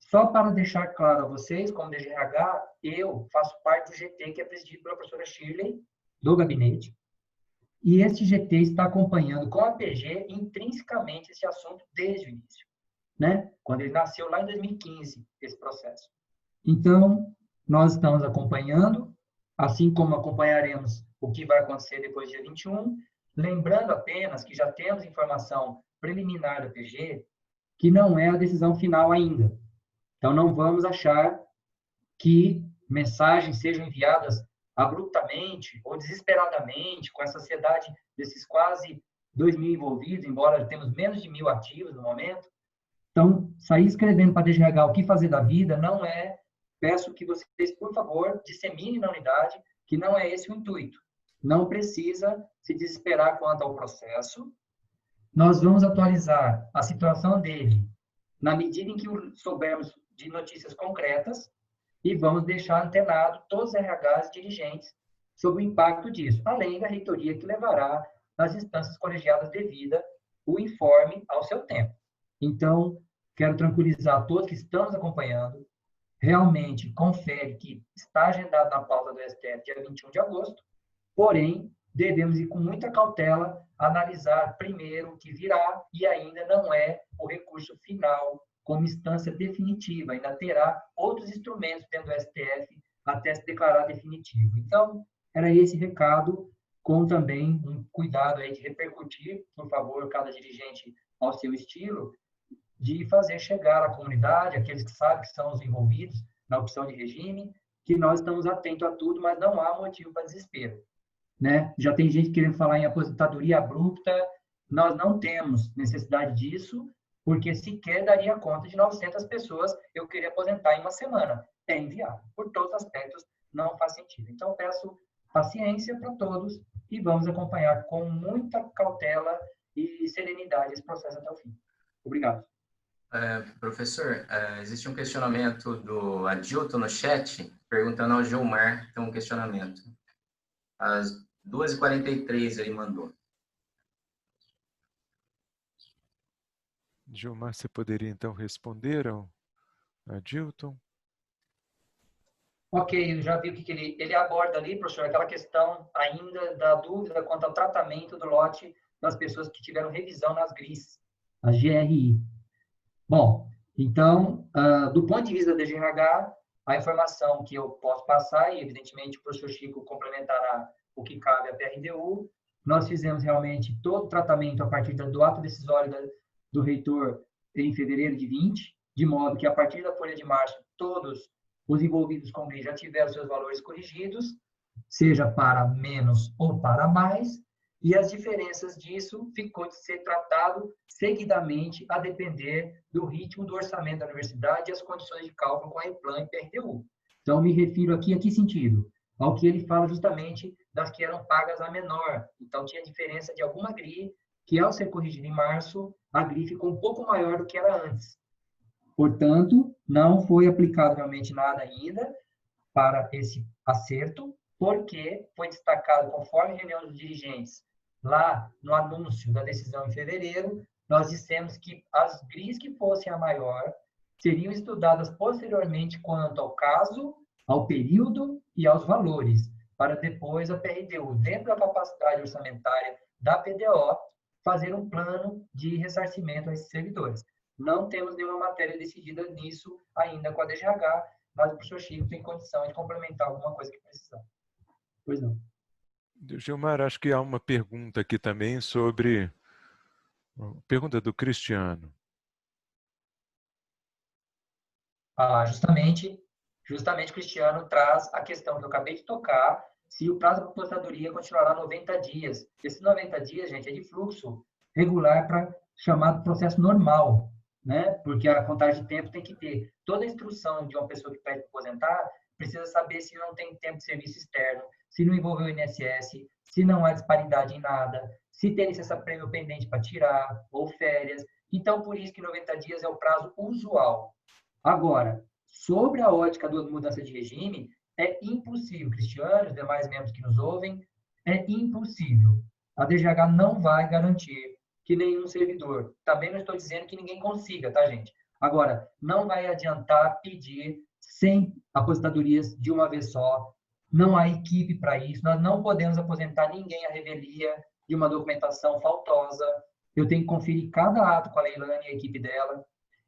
Só para deixar claro a vocês, como DGH, eu faço parte do GT, que é presidido pela professora Shirley, do gabinete, e esse GT está acompanhando com a PG intrinsecamente esse assunto desde o início, né? Quando ele nasceu lá em 2015, esse processo. Então, nós estamos acompanhando, assim como acompanharemos o que vai acontecer depois do dia 21, lembrando apenas que já temos informação preliminar da PG, que não é a decisão final ainda. Então, não vamos achar que mensagens sejam enviadas abruptamente ou desesperadamente, com essa ansiedade desses quase 2.000 envolvidos, embora temos menos de 1.000 ativos no momento. Então, sair escrevendo para a DGH o que fazer da vida não é... Peço que vocês, por favor, disseminem na unidade que não é esse o intuito. Não precisa se desesperar quanto ao processo. Nós vamos atualizar a situação dele na medida em que soubermos de notícias concretas e vamos deixar antenado todos os RHs e dirigentes sobre o impacto disso, além da reitoria que levará nas instâncias colegiadas devida o informe ao seu tempo. Então, quero tranquilizar todos que estamos acompanhando, realmente confere que está agendado na pauta do STF dia 21 de agosto, porém, devemos ir com muita cautela, analisar primeiro o que virá e ainda não é o recurso final como instância definitiva, ainda terá outros instrumentos dentro do STF até se declarar definitivo. Então, era esse recado, com também um cuidado aí de repercutir, por favor, cada dirigente ao seu estilo, de fazer chegar à comunidade, aqueles que sabem que são os envolvidos na opção de regime, que nós estamos atentos a tudo, mas não há motivo para desespero, né? Já tem gente querendo falar em aposentadoria abrupta, nós não temos necessidade disso, porque sequer daria conta de 900 pessoas eu queria aposentar em uma semana. É inviável. Por todos os aspectos, não faz sentido. Então, peço paciência para todos e vamos acompanhar com muita cautela e serenidade esse processo até o fim. Obrigado. Professor, existe um questionamento do Adilton no chat, perguntando ao Gilmar, tem um questionamento. Às 2h43 ele mandou. Gilmar, você poderia então responder ao Adilton? Ok, eu já vi o que ele aborda ali, professor, aquela questão ainda da dúvida quanto ao tratamento do lote das pessoas que tiveram revisão nas GRIs, as GRI. Bom, então, do ponto de vista da DGRH, a informação que eu posso passar, e evidentemente o professor Chico complementará o que cabe à PRDU, nós fizemos realmente todo o tratamento a partir do ato decisório do reitor em fevereiro de 20, de modo que a partir da folha de março, todos os envolvidos com GRI já tiveram seus valores corrigidos, seja para menos ou para mais, e as diferenças disso ficou de ser tratado seguidamente a depender do ritmo do orçamento da universidade e as condições de cálculo com a EPLAN e PRTU. Então, me refiro aqui a que sentido? Ao que ele fala justamente das que eram pagas a menor. Então, tinha diferença de alguma GRI, que ao ser corrigida em março, a GRI ficou um pouco maior do que era antes. Portanto, não foi aplicado realmente nada ainda para esse acerto, porque foi destacado, conforme a reunião dos dirigentes, lá no anúncio da decisão em fevereiro, nós dissemos que as GRIs que fossem a maior seriam estudadas posteriormente quanto ao caso, ao período e aos valores, para depois a PRDU, dentro da capacidade orçamentária da PDO, fazer um plano de ressarcimento a esses servidores. Não temos nenhuma matéria decidida nisso ainda com a DGH, mas o professor Chico tem condição de complementar alguma coisa que precisar. Pois não. Gilmar, acho que há uma pergunta aqui também sobre... Pergunta do Cristiano. Justamente o Cristiano traz a questão que eu acabei de tocar, se o prazo da aposentadoria continuará 90 dias. Esses 90 dias, gente, é de fluxo regular para chamado processo normal, né? Porque a contagem de tempo tem que ter. Toda a instrução de uma pessoa que pede aposentar precisa saber se não tem tempo de serviço externo, se não envolveu o INSS, se não há disparidade em nada, se tem licença-prêmio pendente para tirar, ou férias. Então, por isso que 90 dias é o prazo usual. Agora, sobre a ótica da mudança de regime, é impossível, Cristiano, os demais membros que nos ouvem, é impossível. A DGH não vai garantir que nenhum servidor, também não estou dizendo que ninguém consiga, tá, gente? Agora, não vai adiantar pedir 100 aposentadorias de uma vez só, não há equipe para isso, nós não podemos aposentar ninguém à revelia de uma documentação faltosa, eu tenho que conferir cada ato com a Leilane e a equipe dela,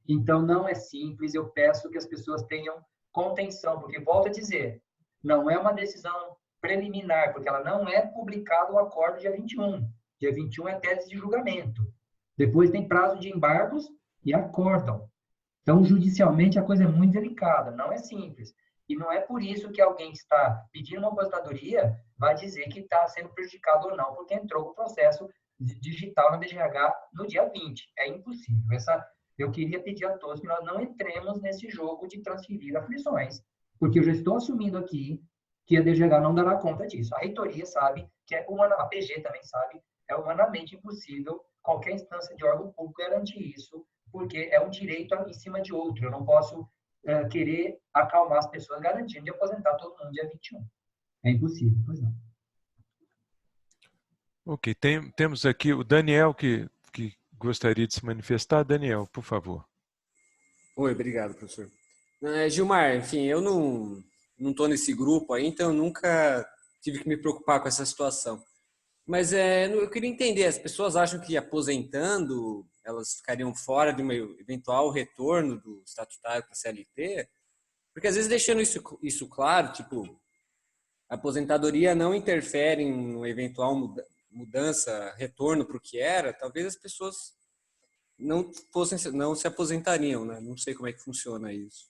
então não é simples, eu peço que as pessoas tenham contenção, porque, volto a dizer, não é uma decisão preliminar, porque ela não é publicada o acordo dia 21. Dia 21 é tese de julgamento. Depois tem prazo de embargos e acórdão. Então, judicialmente, a coisa é muito delicada, não é simples. E não é por isso que alguém que está pedindo uma aposentadoria vai dizer que está sendo prejudicado ou não, porque entrou o processo digital na DGH no dia 20. É impossível. Eu queria pedir a todos que nós não entremos nesse jogo de transferir aflições, porque eu já estou assumindo aqui que a DGH não dará conta disso. A reitoria sabe, que é a PG também sabe, é humanamente impossível qualquer instância de órgão público garantir isso, porque é um direito em cima de outro. Eu não posso querer acalmar as pessoas garantindo de aposentar todo mundo dia 21. É impossível, pois não. Ok, temos aqui o Daniel que gostaria de se manifestar. Daniel, por favor. Oi, obrigado, professor. Gilmar, enfim, eu não estou nesse grupo aí, então eu nunca tive que me preocupar com essa situação. Mas eu queria entender, as pessoas acham que aposentando, elas ficariam fora de um eventual retorno do estatutário para a CLT? Porque às vezes deixando isso claro, tipo, a aposentadoria não interfere em uma eventual mudança, retorno para o que era, talvez as pessoas não se aposentariam, né? Não sei como é que funciona isso.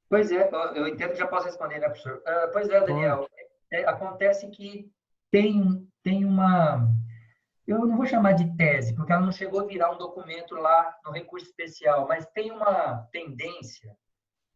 Pois é, eu entendo que já posso responder, né, professor? Pois é, Daniel, acontece que tem uma... Eu não vou chamar de tese, porque ela não chegou a virar um documento lá no recurso especial, mas tem uma tendência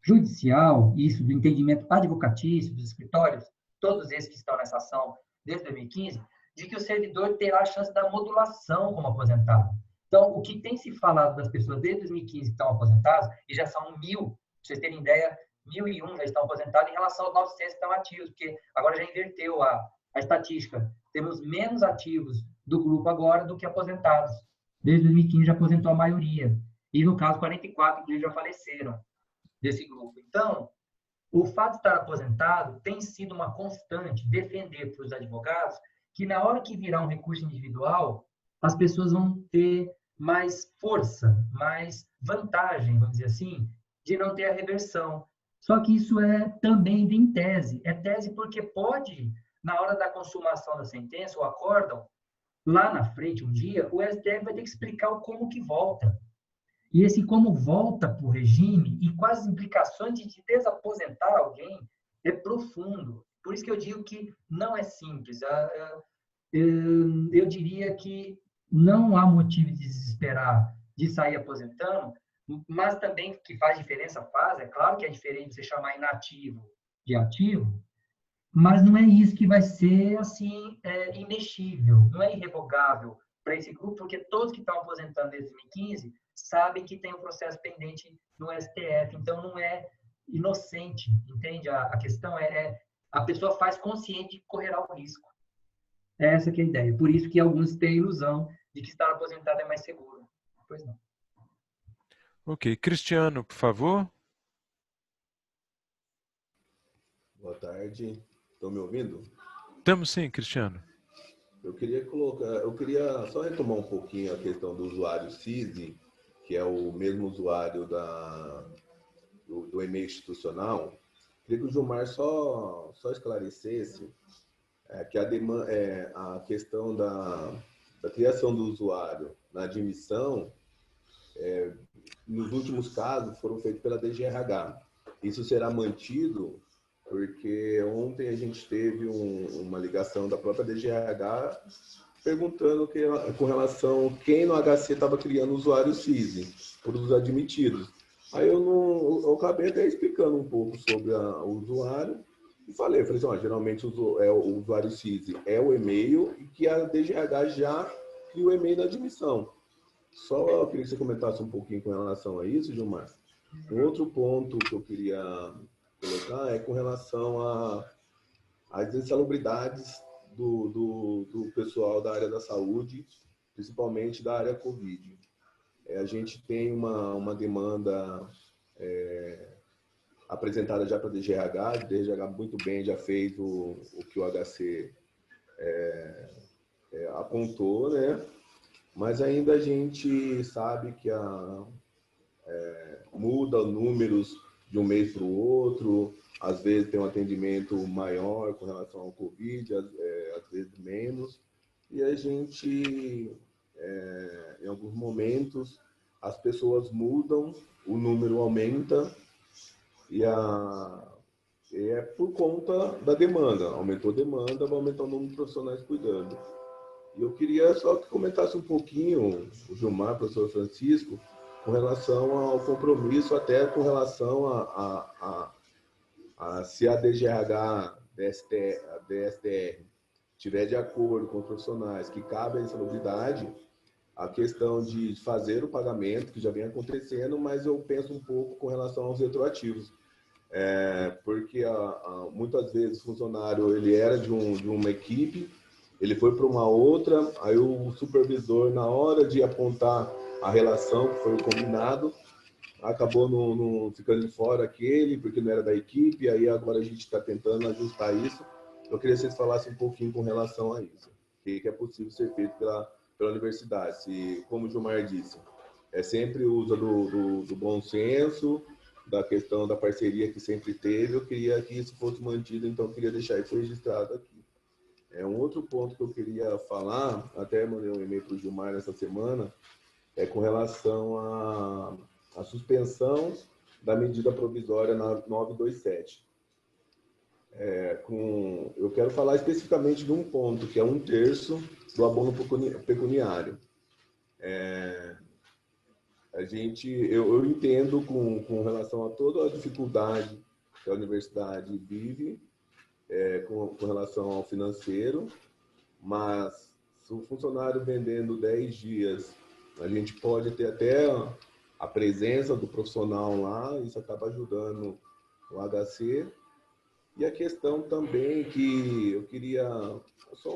judicial, isso do entendimento advocatício dos escritórios, todos esses que estão nessa ação desde 2015, de que o servidor terá a chance da modulação como aposentado. Então, o que tem se falado das pessoas desde 2015 que estão aposentadas, e já são 1.000, para vocês terem ideia, 1.001 já estão aposentados em relação aos 900 que estão ativos, porque agora já inverteu a estatística. Temos menos ativos do grupo agora do que aposentados. Desde 2015 já aposentou a maioria. E, no caso, 44 já faleceram desse grupo. Então, o fato de estar aposentado tem sido uma constante defender para os advogados que, na hora que virar um recurso individual, as pessoas vão ter mais força, mais vantagem, vamos dizer assim, de não ter a reversão. Só que isso é também em tese. É tese porque pode, na hora da consumação da sentença, o acórdão, lá na frente, um dia, o STF vai ter que explicar o como que volta. E esse como volta para o regime e quais as implicações de desaposentar alguém é profundo. Por isso que eu digo que não é simples. Eu diria que não há motivo de desesperar de sair aposentando, mas também que faz diferença, faz. É claro que é diferente você chamar inativo de ativo, mas não é isso que vai ser assim imexível, não é irrevogável para esse grupo, porque todos que estão aposentando desde 2015 sabem que tem um processo pendente no STF, então não é inocente, entende? A questão a pessoa faz consciente de correr o risco. Essa que é a ideia. Por isso que alguns têm a ilusão de que estar aposentado é mais seguro. Pois não. Ok. Cristiano, por favor. Boa tarde. Estão me ouvindo? Estamos sim, Cristiano. Eu queria só retomar um pouquinho a questão do usuário CISI, que é o mesmo usuário do e-mail institucional. Queria que o Gilmar só esclarecesse que a questão da criação do usuário na admissão, nos últimos casos, foram feitos pela DGRH. Isso será mantido, porque ontem a gente teve uma ligação da própria DGRH perguntando com relação a quem no HC estava criando usuário CISI para os admitidos. Aí eu acabei até explicando um pouco sobre o usuário e falei assim, geralmente o usuário CISI é o e-mail e que a DGRH já cria o e-mail na admissão. Só eu queria que você comentasse um pouquinho com relação a isso, Gilmar. Um outro ponto que eu queria colocar é com relação às insalubridades do pessoal da área da saúde, principalmente da área Covid. A gente tem uma demanda apresentada já para a DGRH muito bem já fez o que o HC apontou, né? Mas ainda a gente sabe que muda números de um mês para o outro, às vezes tem um atendimento maior com relação ao Covid, às vezes menos, e a gente, em alguns momentos, as pessoas mudam, o número aumenta, e é por conta da demanda. Aumentou a demanda, vai aumentar o número de profissionais cuidando. E eu queria só que comentasse um pouquinho, o Gilmar, o professor Francisco, com relação ao compromisso, até com relação a se a DGRH, a DSTR, tiver de acordo com os profissionais que cabe a insalubridade, a questão de fazer o pagamento, que já vem acontecendo, mas eu penso um pouco com relação aos retroativos. Porque muitas vezes o funcionário ele era de uma equipe, ele foi para uma outra, aí o supervisor, na hora de apontar a relação que foi combinado, acabou não ficando de fora aquele, porque não era da equipe, aí agora a gente está tentando ajustar isso. Eu queria que vocês falassem um pouquinho com relação a isso. O que é possível ser feito pela pela universidade. Se, como o Gilmar disse, sempre usa do bom senso, da questão da parceria que sempre teve. Eu queria que isso fosse mantido, então eu queria deixar isso registrado aqui. Um outro ponto que eu queria falar, até mandei um e-mail para o Gilmar essa semana, é com relação à suspensão da medida provisória na 927. Eu quero falar especificamente de um ponto, que é 1/3 do abono pecuniário. Eu entendo com relação a toda a dificuldade que a universidade vive, com relação ao financeiro, mas se o funcionário vendendo 10 dias, a gente pode ter até a presença do profissional lá, isso acaba ajudando o HC. E a questão também que eu queria, só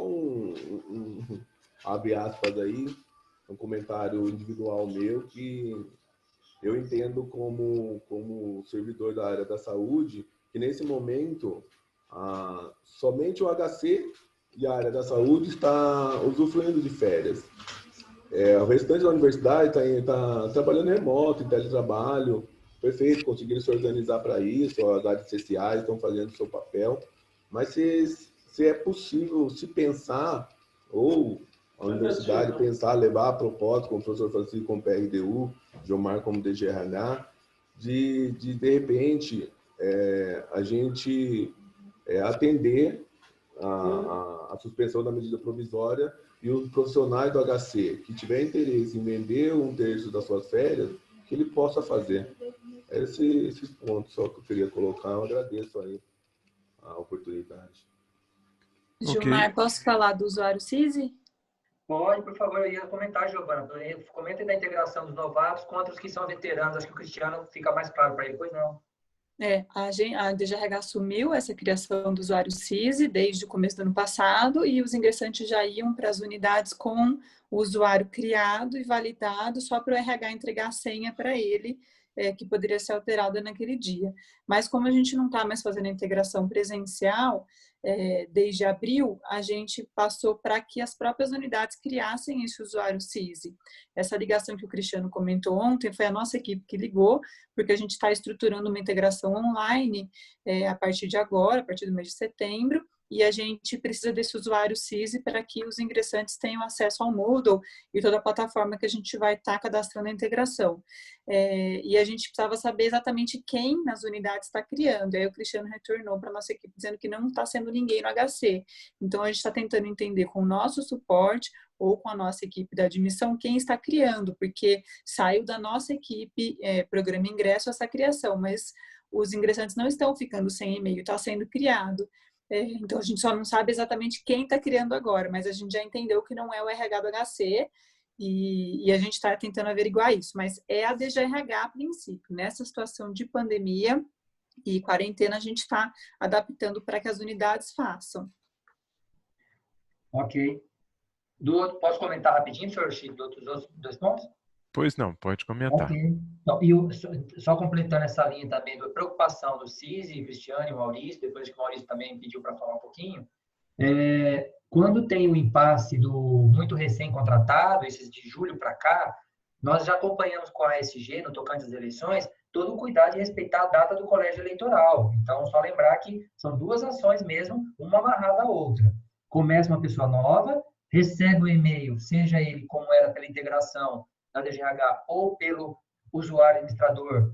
abre aspas aí, um comentário individual meu, que eu entendo como servidor da área da saúde, que nesse momento, somente o HC e a área da saúde está usufruindo de férias. O restante da universidade está trabalhando remoto, em teletrabalho. Perfeito, conseguiram se organizar para isso, as áreas essenciais estão fazendo o seu papel. Mas se é possível se pensar, ou a universidade pensar, levar a propósito, com o professor Francisco como PRDU, Gilmar como DGRH, de repente, a gente atender a suspensão da medida provisória e os profissionais do HC que tiver interesse em vender 1/3 das suas férias, que ele possa fazer. Esses pontos só que eu queria colocar, eu agradeço aí a oportunidade. Gilmar, posso falar do usuário CISI? Pode, por favor, eu ia comentar, Giovana. Comenta da integração dos novatos contra os que são veteranos. Acho que o Cristiano fica mais claro para ele, pois não? A DGRH assumiu essa criação do usuário CISI desde o começo do ano passado e os ingressantes já iam para as unidades com o usuário criado e validado só para o RH entregar a senha para ele, que poderia ser alterada naquele dia. Mas como a gente não está mais fazendo a integração presencial, desde abril, a gente passou para que as próprias unidades criassem esse usuário CISI. Essa ligação que o Cristiano comentou ontem foi a nossa equipe que ligou, porque a gente está estruturando uma integração online a partir de agora, a partir do mês de setembro, e a gente precisa desse usuário CISI para que os ingressantes tenham acesso ao Moodle e toda a plataforma que a gente vai estar cadastrando a integração. E a gente precisava saber exatamente quem nas unidades está criando. Aí o Cristiano retornou para a nossa equipe dizendo que não está sendo ninguém no HC. Então, a gente está tentando entender com o nosso suporte ou com a nossa equipe da admissão quem está criando, porque saiu da nossa equipe, programa ingresso, essa criação, mas os ingressantes não estão ficando sem e-mail, está sendo criado. Então, a gente só não sabe exatamente quem está criando agora, mas a gente já entendeu que não é o RH do HC e a gente está tentando averiguar isso. Mas é a DGRH a princípio. Nessa situação de pandemia e quarentena, a gente está adaptando para que as unidades façam. Ok. Posso comentar rapidinho, senhor Chico, dos outros 2 pontos? Pois não, pode comentar. Okay. Então, e só completando essa linha também da preocupação do CISI, Cristiano e Maurício, depois que o Maurício também pediu para falar um pouquinho, quando tem o impasse do muito recém-contratado, esses de julho para cá, nós já acompanhamos com a ASG, no tocante às eleições, todo o cuidado de respeitar a data do colégio eleitoral. Então, só lembrar que são 2 ações mesmo, uma amarrada à outra. Começa uma pessoa nova, recebe o e-mail, seja ele como era pela integração da DGRH ou pelo usuário administrador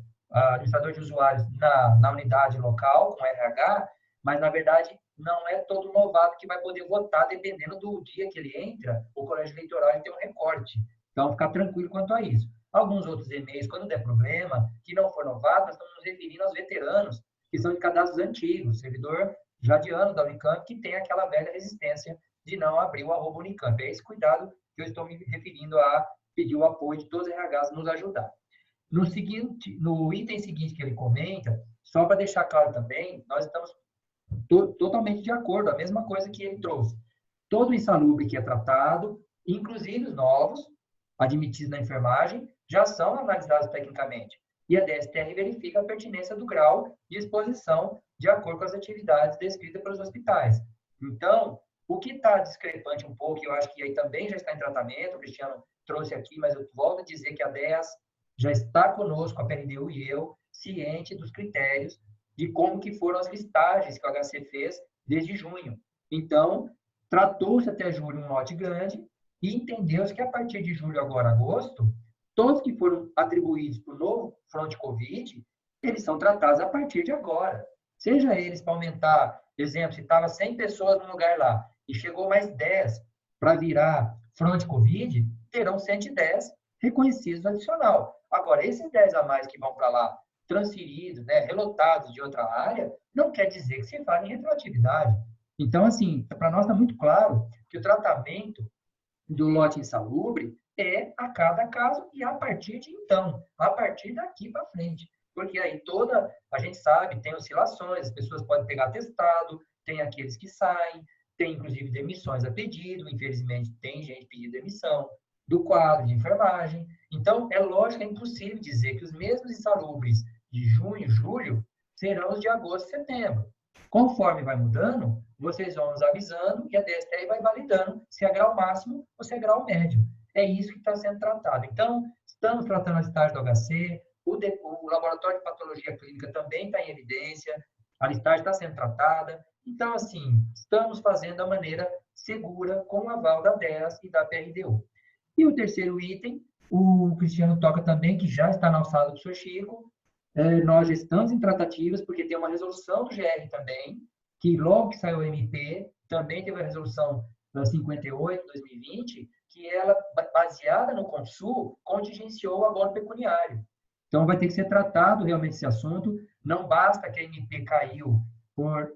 de usuários na unidade local, com RH, mas, na verdade, não é todo novato que vai poder votar, dependendo do dia que ele entra, o colégio eleitoral tem um recorte. Então, ficar tranquilo quanto a isso. Alguns outros e-mails, quando der problema, que não for novato, nós estamos nos referindo aos veteranos, que são de cadastros antigos, servidor já de anos da Unicamp, que tem aquela velha resistência de não abrir o @Unicamp. É esse cuidado que eu estou me referindo a pedir o apoio de todos os RHs nos ajudar. No item seguinte que ele comenta, só para deixar claro também, nós estamos totalmente de acordo, a mesma coisa que ele trouxe. Todo insalubre que é tratado, inclusive os novos, admitidos na enfermagem, já são analisados tecnicamente. E a DSTR verifica a pertinência do grau de exposição de acordo com as atividades descritas pelos hospitais. Então, O que está discrepante um pouco, eu acho que aí também já está em tratamento, o Cristiano trouxe aqui, mas eu volto a dizer que a DEAS já está conosco, a PRDU e eu, ciente dos critérios de como que foram as listagens que o HC fez desde junho. Então, tratou-se até julho um lote grande e entendeu-se que a partir de julho, agora, agosto, todos que foram atribuídos para o novo fronte Covid, eles são tratados a partir de agora. Seja eles para aumentar, exemplo, se estava 100 pessoas no lugar lá e chegou mais 10 para virar fronte Covid, terão 110 reconhecidos adicional. Agora, esses 10 a mais que vão para lá, transferidos, né, relotados de outra área, não quer dizer que se fale em retroatividade. Então, assim, para nós está muito claro que o tratamento do lote insalubre é a cada caso e a partir de então, a partir daqui para frente. Porque aí a gente sabe, tem oscilações, as pessoas podem pegar atestado, tem aqueles que saem, tem inclusive demissões a pedido, infelizmente tem gente pedindo demissão do quadro de enfermagem. Então, é lógico que é impossível dizer que os mesmos insalubres de junho e julho serão os de agosto e setembro. Conforme vai mudando, vocês vão nos avisando e a DSTR vai validando se é grau máximo ou se é grau médio. É isso que está sendo tratado. Então, estamos tratando a listagem do HC, o laboratório de patologia clínica também está em evidência, a listagem está sendo tratada. Então, assim, estamos fazendo da maneira segura com o aval da DEAS e da PRDU. E o terceiro item, o Cristiano toca também, que já está na alçada do Sr. Chico. Nós já estamos em tratativas, porque tem uma resolução do GR também, que logo que saiu o MP, também teve a resolução 58/2020, que ela, baseada no Consul, contingenciou o abono pecuniário. Então, vai ter que ser tratado realmente esse assunto. Não basta que a MP caiu por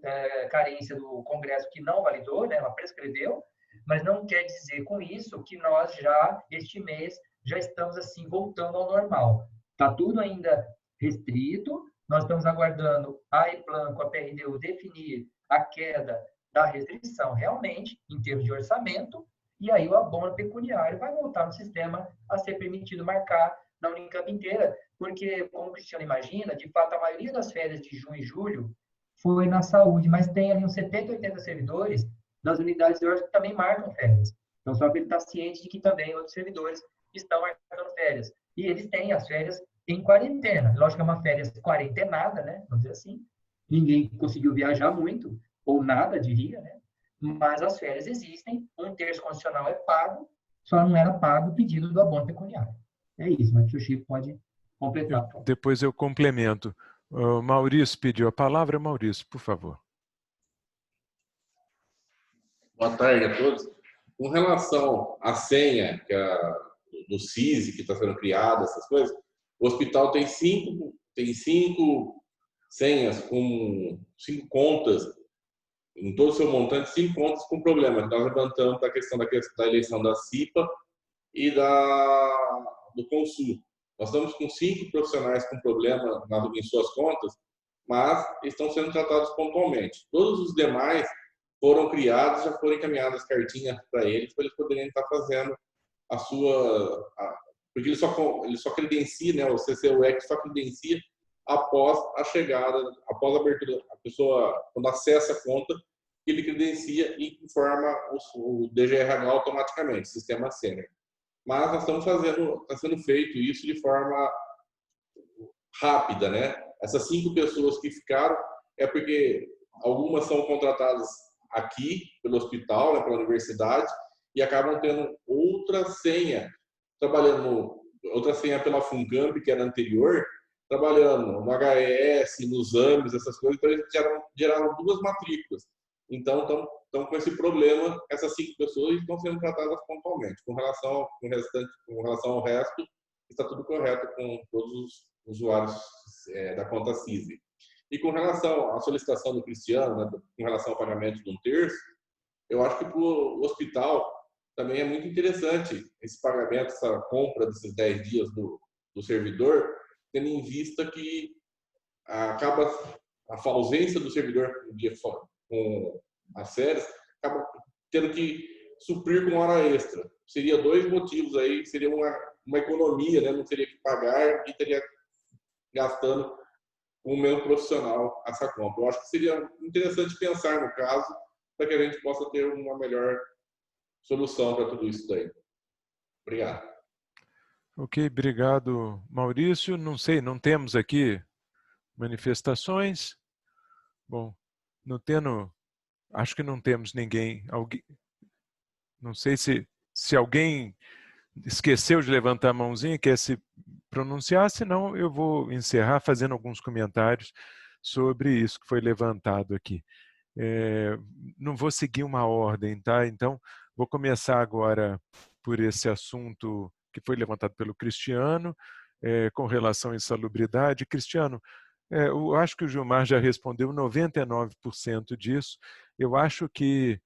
carência do Congresso, que não validou, né? Ela prescreveu, mas não quer dizer com isso que nós já, este mês, já estamos assim, voltando ao normal. Está tudo ainda restrito, nós estamos aguardando a EPLAN com a PRDU definir a queda da restrição realmente, em termos de orçamento, e aí o abono pecuniário vai voltar no sistema a ser permitido marcar na Unicamp inteira, porque, como o Cristiano imagina, de fato, a maioria das férias de junho e julho foi na saúde, mas tem ali uns 70, 80 servidores das unidades de ordem que também marcam férias. Então, só que ele está ciente de que também outros servidores estão marcando férias. E eles têm as férias em quarentena. Lógico que é uma férias quarentenada, né? Vamos dizer assim. Ninguém conseguiu viajar muito, ou nada, diria, né? Mas as férias existem, 1/3 condicional é pago, só não era pago o pedido do abono pecuniário. É isso, mas o Chico pode completar. Depois eu complemento. O Maurício pediu a palavra. Maurício, por favor. Boa tarde a todos. Com relação à senha do CISI, que está sendo criada, essas coisas, o hospital tem cinco senhas com 5 contas, em todo o seu montante, 5 contas com problema. Nós levantamos a questão da eleição da CIPA e do Consul. Nós estamos com 5 profissionais com problema em suas contas, mas estão sendo tratados pontualmente. Todos os demais foram criados, já foram encaminhadas cartinhas para eles poderem estar fazendo a sua... porque ele só credencia, né, o CCUEC só credencia após a chegada, após a abertura, a pessoa, quando acessa a conta, ele credencia e informa o DGRH automaticamente, sistema sênior. Mas nós estamos está sendo feito isso de forma rápida, né? Essas 5 pessoas que ficaram é porque algumas são contratadas aqui pelo hospital, né, pela universidade, e acabam tendo outra senha, outra senha pela FUNCAMP, que era anterior, trabalhando no HES, nos AMES, essas coisas, então eles geraram 2 matrículas. Então, estão com esse problema, essas 5 pessoas estão sendo tratadas pontualmente. Com relação ao resto, está tudo correto com todos os usuários da conta CISI. E com relação à solicitação do Cristiano, né, com relação ao pagamento de 1/3, eu acho que para o hospital também é muito interessante esse pagamento, essa compra desses 10 dias do servidor, tendo em vista que acaba a ausência do servidor com as férias, acaba tendo que suprir com hora extra. Seria 2 motivos aí, seria uma economia, né? Não teria que pagar e teria gastando com o mesmo profissional essa compra. Eu acho que seria interessante pensar no caso para que a gente possa ter uma melhor solução para tudo isso daí. Obrigado. Ok, obrigado, Maurício. Não sei, não temos aqui manifestações? Bom, não tendo, acho que não temos ninguém. Não sei se alguém esqueceu de levantar a mãozinha e quer se pronunciar, senão eu vou encerrar fazendo alguns comentários sobre isso que foi levantado aqui. Não vou seguir uma ordem, tá? Então, vou começar agora por esse assunto que foi levantado pelo Cristiano, com relação à insalubridade. Cristiano, eu acho que o Gilmar já respondeu 99% disso. Eu acho que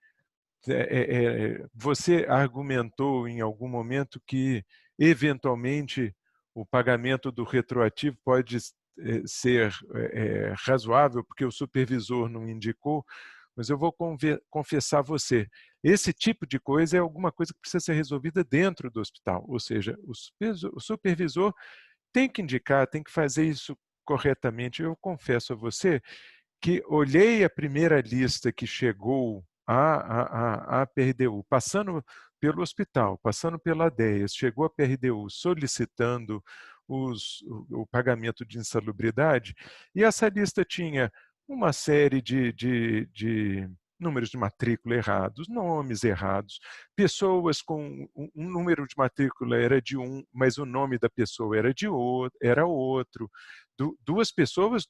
você argumentou em algum momento que, eventualmente, o pagamento do retroativo pode ser razoável, porque o supervisor não indicou, mas eu vou confessar a você, esse tipo de coisa é alguma coisa que precisa ser resolvida dentro do hospital, ou seja, o supervisor tem que indicar, tem que fazer isso corretamente. Eu confesso a você que olhei a primeira lista que chegou à PRDU, passando pelo hospital, passando pela DEAS, chegou à PRDU solicitando o pagamento de insalubridade, e essa lista tinha uma série de números de matrícula errados, nomes errados, pessoas com um número de matrícula era de um, mas o nome da pessoa era outro, duas pessoas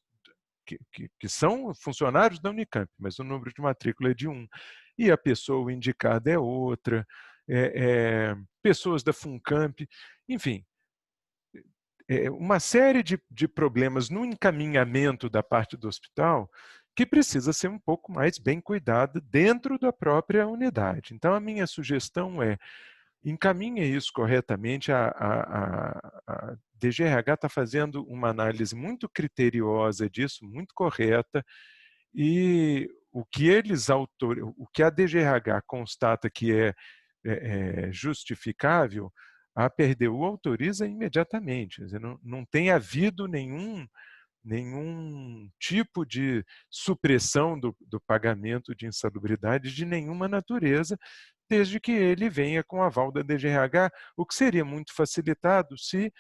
que são funcionários da Unicamp, mas o número de matrícula é de um, e a pessoa indicada é outra, pessoas da FUNCAMP, enfim, uma série de problemas no encaminhamento da parte do hospital que precisa ser um pouco mais bem cuidado dentro da própria unidade. Então, a minha sugestão é encaminhe isso corretamente. A DGRH está fazendo uma análise muito criteriosa disso, muito correta, e o que a DGRH constata que é justificável, a PRDU autoriza imediatamente. Quer dizer, não tem havido nenhum tipo de supressão do pagamento de insalubridade de nenhuma natureza, desde que ele venha com aval da DGRH, o que seria muito facilitado se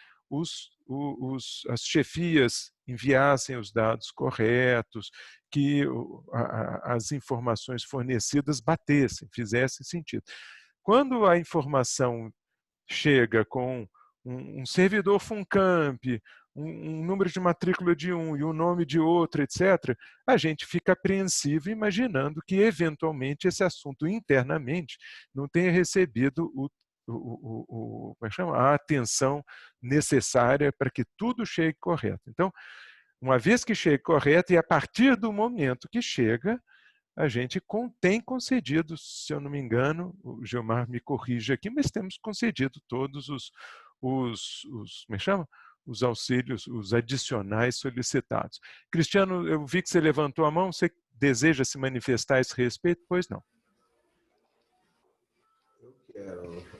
as chefias enviassem os dados corretos, que as informações fornecidas batessem, fizessem sentido. Quando a informação chega com um servidor FUNCAMP, um número de matrícula de um e o nome de outro, etc., a gente fica apreensivo imaginando que, eventualmente, esse assunto internamente não tenha recebido a atenção necessária para que tudo chegue correto. Então, uma vez que chegue correto, e a partir do momento que chega, a gente tem concedido, se eu não me engano, o Gilmar me corrige aqui, mas temos concedido todos como é que chama? Os auxílios, os adicionais solicitados. Cristiano, eu vi que você levantou a mão, você deseja se manifestar a esse respeito? Pois não.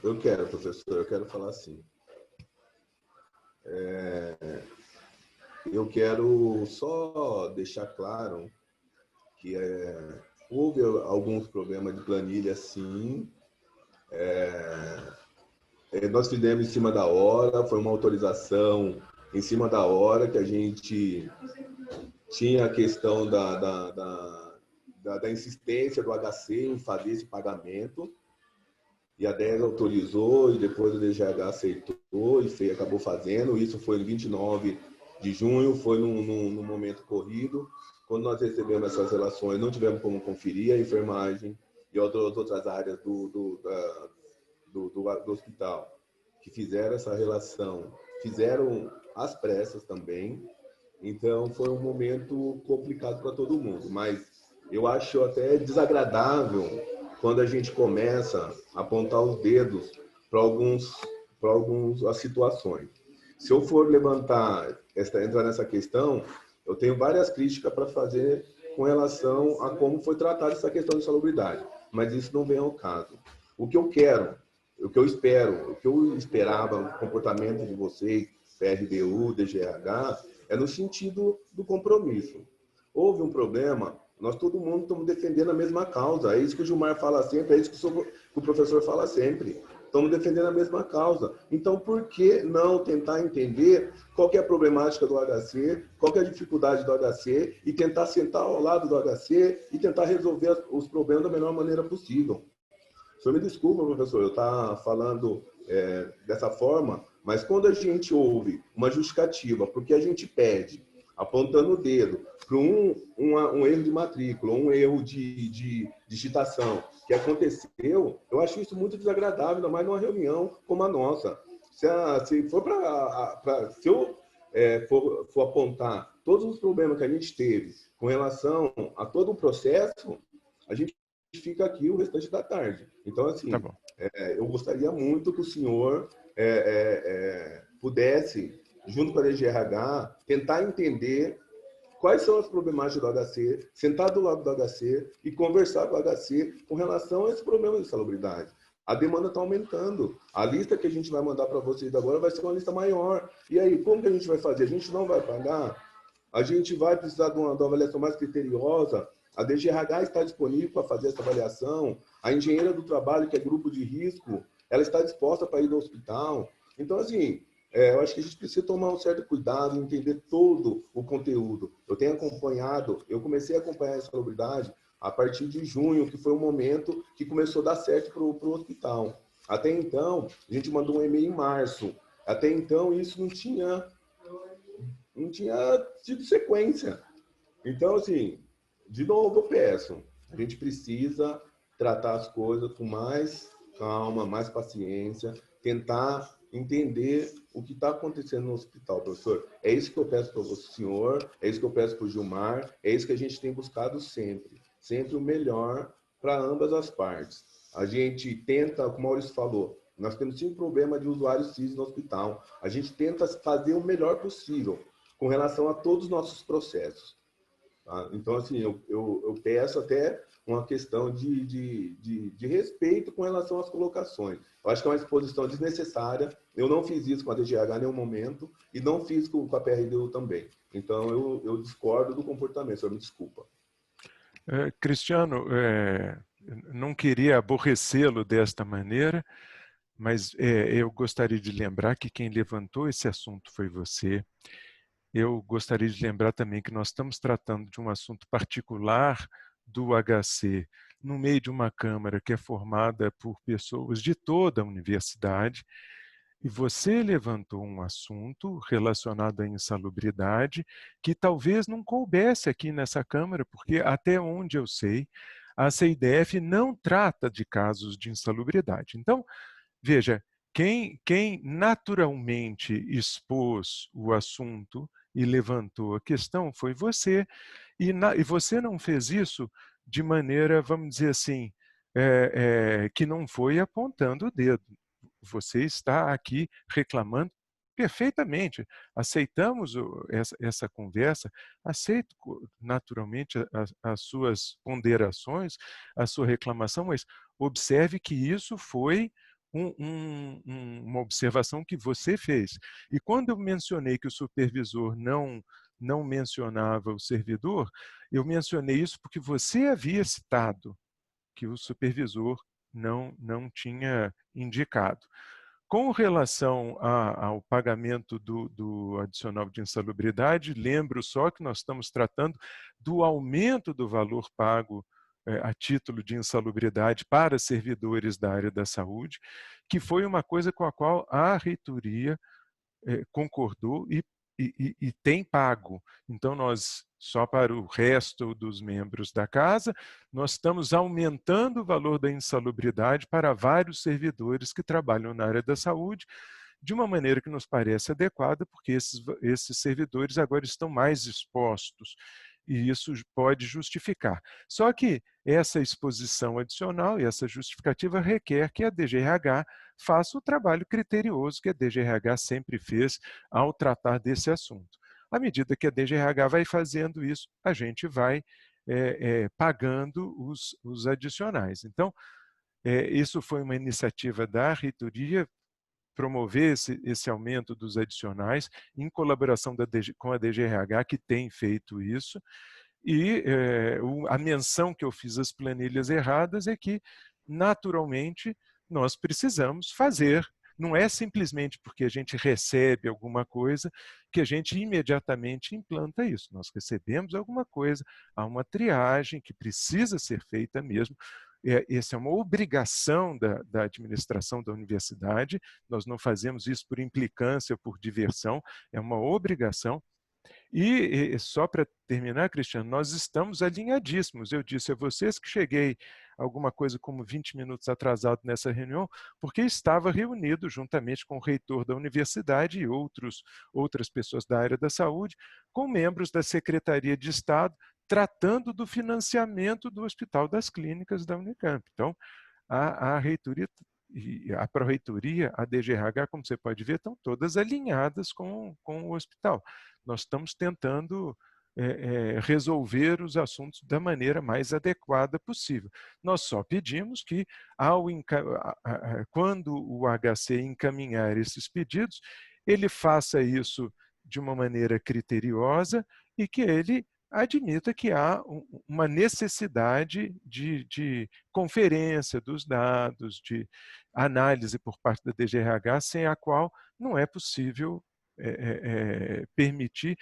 Eu quero, professor, eu quero falar assim. Eu quero só deixar claro que houve alguns problemas de planilha, sim. Nós fizemos em cima da hora, foi uma autorização em cima da hora, que a gente tinha a questão da insistência do HC em fazer esse pagamento, e a DES autorizou, e depois o DGH aceitou e acabou fazendo. Isso foi em 29 de junho, foi num momento corrido. Quando nós recebemos essas relações, não tivemos como conferir a enfermagem e outras áreas do hospital que fizeram essa relação, fizeram às pressas também. Então, foi um momento complicado para todo mundo. Mas eu acho até desagradável quando a gente começa a apontar os dedos para algumas situações. Se eu for entrar nessa questão, eu tenho várias críticas para fazer com relação a como foi tratada essa questão de insalubridade, mas isso não vem ao caso. O que eu quero, o que eu espero, o que eu esperava, o comportamento de vocês, PRDU, DGRH, é no sentido do compromisso. Houve um problema Nós todo mundo estamos defendendo a mesma causa. É isso que o Gilmar fala sempre, é isso que o professor fala sempre. Estamos defendendo a mesma causa. Então, por que não tentar entender qual que é a problemática do HC, qual que é a dificuldade do HC, e tentar sentar ao lado do HC e tentar resolver os problemas da melhor maneira possível? O senhor me desculpa, professor, eu estar falando dessa forma, mas quando a gente ouve uma justificativa, porque a gente pede, apontando o dedo para um erro de matrícula, um erro de digitação que aconteceu, eu acho isso muito desagradável, ainda mais numa reunião como a nossa. Se eu for apontar todos os problemas que a gente teve com relação a todo o processo, a gente fica aqui o restante da tarde. Então, assim, Tá bom. Eu gostaria muito que o senhor pudesse, junto com a DGRH, tentar entender quais são as problemáticas do HC, sentar do lado do HC e conversar com o HC com relação a esse problema de insalubridade. A demanda está aumentando. A lista que a gente vai mandar para vocês agora vai ser uma lista maior. E aí, como que a gente vai fazer? A gente não vai pagar? A gente vai precisar de uma avaliação mais criteriosa? A DGRH está disponível para fazer essa avaliação. A engenheira do trabalho, que é grupo de risco, ela está disposta para ir no hospital. Então, assim, eu acho que a gente precisa tomar um certo cuidado e entender todo o conteúdo. Eu comecei a acompanhar a insalubridade a partir de junho, que foi o momento que começou a dar certo para o hospital. Até então, a gente mandou um e-mail em março. Até então, isso não tinha tido sequência. Então, assim, de novo eu peço, a gente precisa tratar as coisas com mais calma, mais paciência, tentar entender o que está acontecendo no hospital, professor. É isso que eu peço para o senhor, é isso que eu peço para o Gilmar, é isso que a gente tem buscado sempre. Sempre o melhor para ambas as partes. A gente tenta, como o Maurício falou, nós temos 5 problemas de usuários CIS no hospital. A gente tenta fazer o melhor possível com relação a todos os nossos processos. Tá? Então, assim, eu peço até uma questão de respeito com relação às colocações. Eu acho que é uma exposição desnecessária. Eu não fiz isso com a DGH em nenhum momento e não fiz com a PRDU também. Então, eu discordo do comportamento, senhor me desculpa. Cristiano, não queria aborrecê-lo desta maneira, mas eu gostaria de lembrar que quem levantou esse assunto foi você. Eu gostaria de lembrar também que nós estamos tratando de um assunto particular do HC, no meio de uma Câmara que é formada por pessoas de toda a universidade, e você levantou um assunto relacionado à insalubridade que talvez não coubesse aqui nessa Câmara, porque até onde eu sei, a CIDF não trata de casos de insalubridade. Então, veja, quem naturalmente expôs o assunto e levantou a questão foi você, e você não fez isso de maneira, vamos dizer assim, que não foi apontando o dedo. Você está aqui reclamando perfeitamente. Aceitamos essa conversa, aceito naturalmente as suas ponderações, a sua reclamação, mas observe que isso foi uma observação que você fez. E quando eu mencionei que o supervisor não mencionava o servidor, eu mencionei isso porque você havia citado que o supervisor não tinha indicado. Com relação ao pagamento do adicional de insalubridade, lembro só que nós estamos tratando do aumento do valor pago a título de insalubridade para servidores da área da saúde, que foi uma coisa com a qual a reitoria concordou e tem pago. Então, nós, só para o resto dos membros da casa, nós estamos aumentando o valor da insalubridade para vários servidores que trabalham na área da saúde, de uma maneira que nos parece adequada, porque esses servidores agora estão mais expostos, e isso pode justificar. Só que essa exposição adicional e essa justificativa requer que a DGRH faça o trabalho criterioso que a DGRH sempre fez ao tratar desse assunto. À medida que a DGRH vai fazendo isso, a gente vai pagando os adicionais. Então, isso foi uma iniciativa da reitoria, promover esse aumento dos adicionais, em colaboração com a DGRH, que tem feito isso, E a menção que eu fiz às planilhas erradas é que, naturalmente, nós precisamos fazer. Não é simplesmente porque a gente recebe alguma coisa que a gente imediatamente implanta isso. Nós recebemos alguma coisa, há uma triagem que precisa ser feita mesmo. Essa é uma obrigação da administração da universidade. Nós não fazemos isso por implicância, por diversão, é uma obrigação. E só para terminar, Cristiano, nós estamos alinhadíssimos. Eu disse a vocês que cheguei alguma coisa como 20 minutos atrasado nessa reunião, porque estava reunido juntamente com o reitor da universidade e outras pessoas da área da saúde, com membros da Secretaria de Estado, tratando do financiamento do Hospital das Clínicas da Unicamp. Então, a reitoria e a Pró-Reitoria, a DGRH, como você pode ver, estão todas alinhadas com o hospital. Nós estamos tentando resolver os assuntos da maneira mais adequada possível. Nós só pedimos que, quando o HC encaminhar esses pedidos, ele faça isso de uma maneira criteriosa e que ele admita que há uma necessidade de conferência dos dados, de análise por parte da DGRH, sem a qual não é possível permitir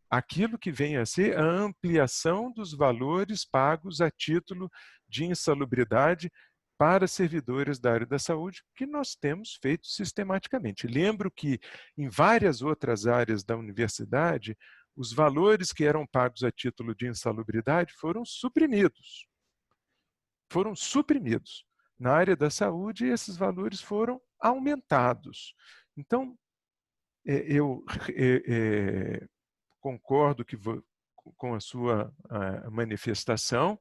aquilo que vem a ser a ampliação dos valores pagos a título de insalubridade para servidores da área da saúde, que nós temos feito sistematicamente. Lembro que em várias outras áreas da universidade, os valores que eram pagos a título de insalubridade foram suprimidos. Foram suprimidos. Na área da saúde, esses valores foram aumentados. Então, eu concordo com a sua manifestação,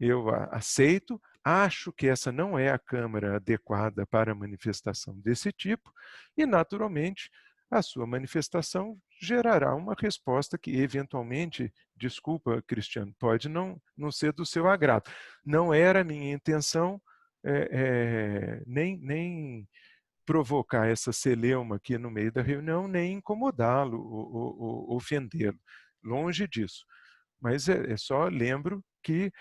eu aceito, acho que essa não é a Câmara adequada para a manifestação desse tipo e, naturalmente, a sua manifestação gerará uma resposta que, eventualmente, desculpa, Cristiano, pode não ser do seu agrado. Não era a minha intenção nem provocar essa celeuma aqui no meio da reunião, nem incomodá-lo ou ofendê-lo. Longe disso. Mas só lembro que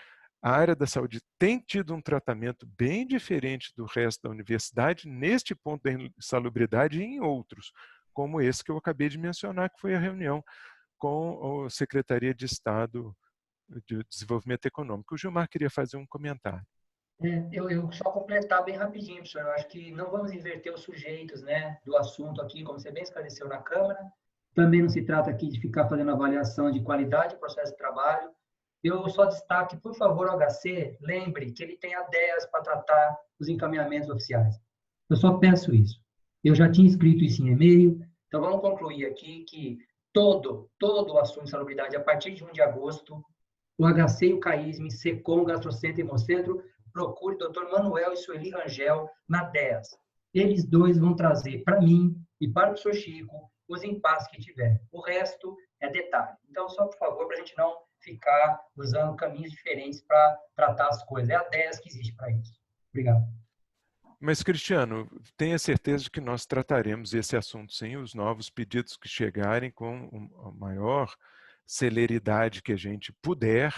a área da saúde tem tido um tratamento bem diferente do resto da universidade neste ponto da insalubridade e em outros, como esse que eu acabei de mencionar, que foi a reunião com a Secretaria de Estado de Desenvolvimento Econômico. O Gilmar queria fazer um comentário. Eu só completar bem rapidinho, professor. Eu acho que não vamos inverter os sujeitos, né, do assunto aqui, como você bem esclareceu na Câmara. Também não se trata aqui de ficar fazendo avaliação de qualidade do processo de trabalho. Eu só destaque, por favor, o HC, lembre que ele tem a 10 para tratar os encaminhamentos oficiais. Eu só peço isso. Eu já tinha escrito isso em e-mail, então vamos concluir aqui que todo o assunto de salubridade, a partir de 1 de agosto, o HC e o CAISM, SECOM, Gastrocentro e Hemocentro, procure o Dr. Manuel e Sueli Rangel na 10. Eles dois vão trazer para mim e para o professor Chico os impasses que tiver. O resto é detalhe. Então, só por favor, para a gente não ficar usando caminhos diferentes para tratar as coisas. É a 10 que existe para isso. Obrigado. Mas, Cristiano, tenha certeza de que nós trataremos esse assunto, sim, os novos pedidos que chegarem com a maior celeridade que a gente puder.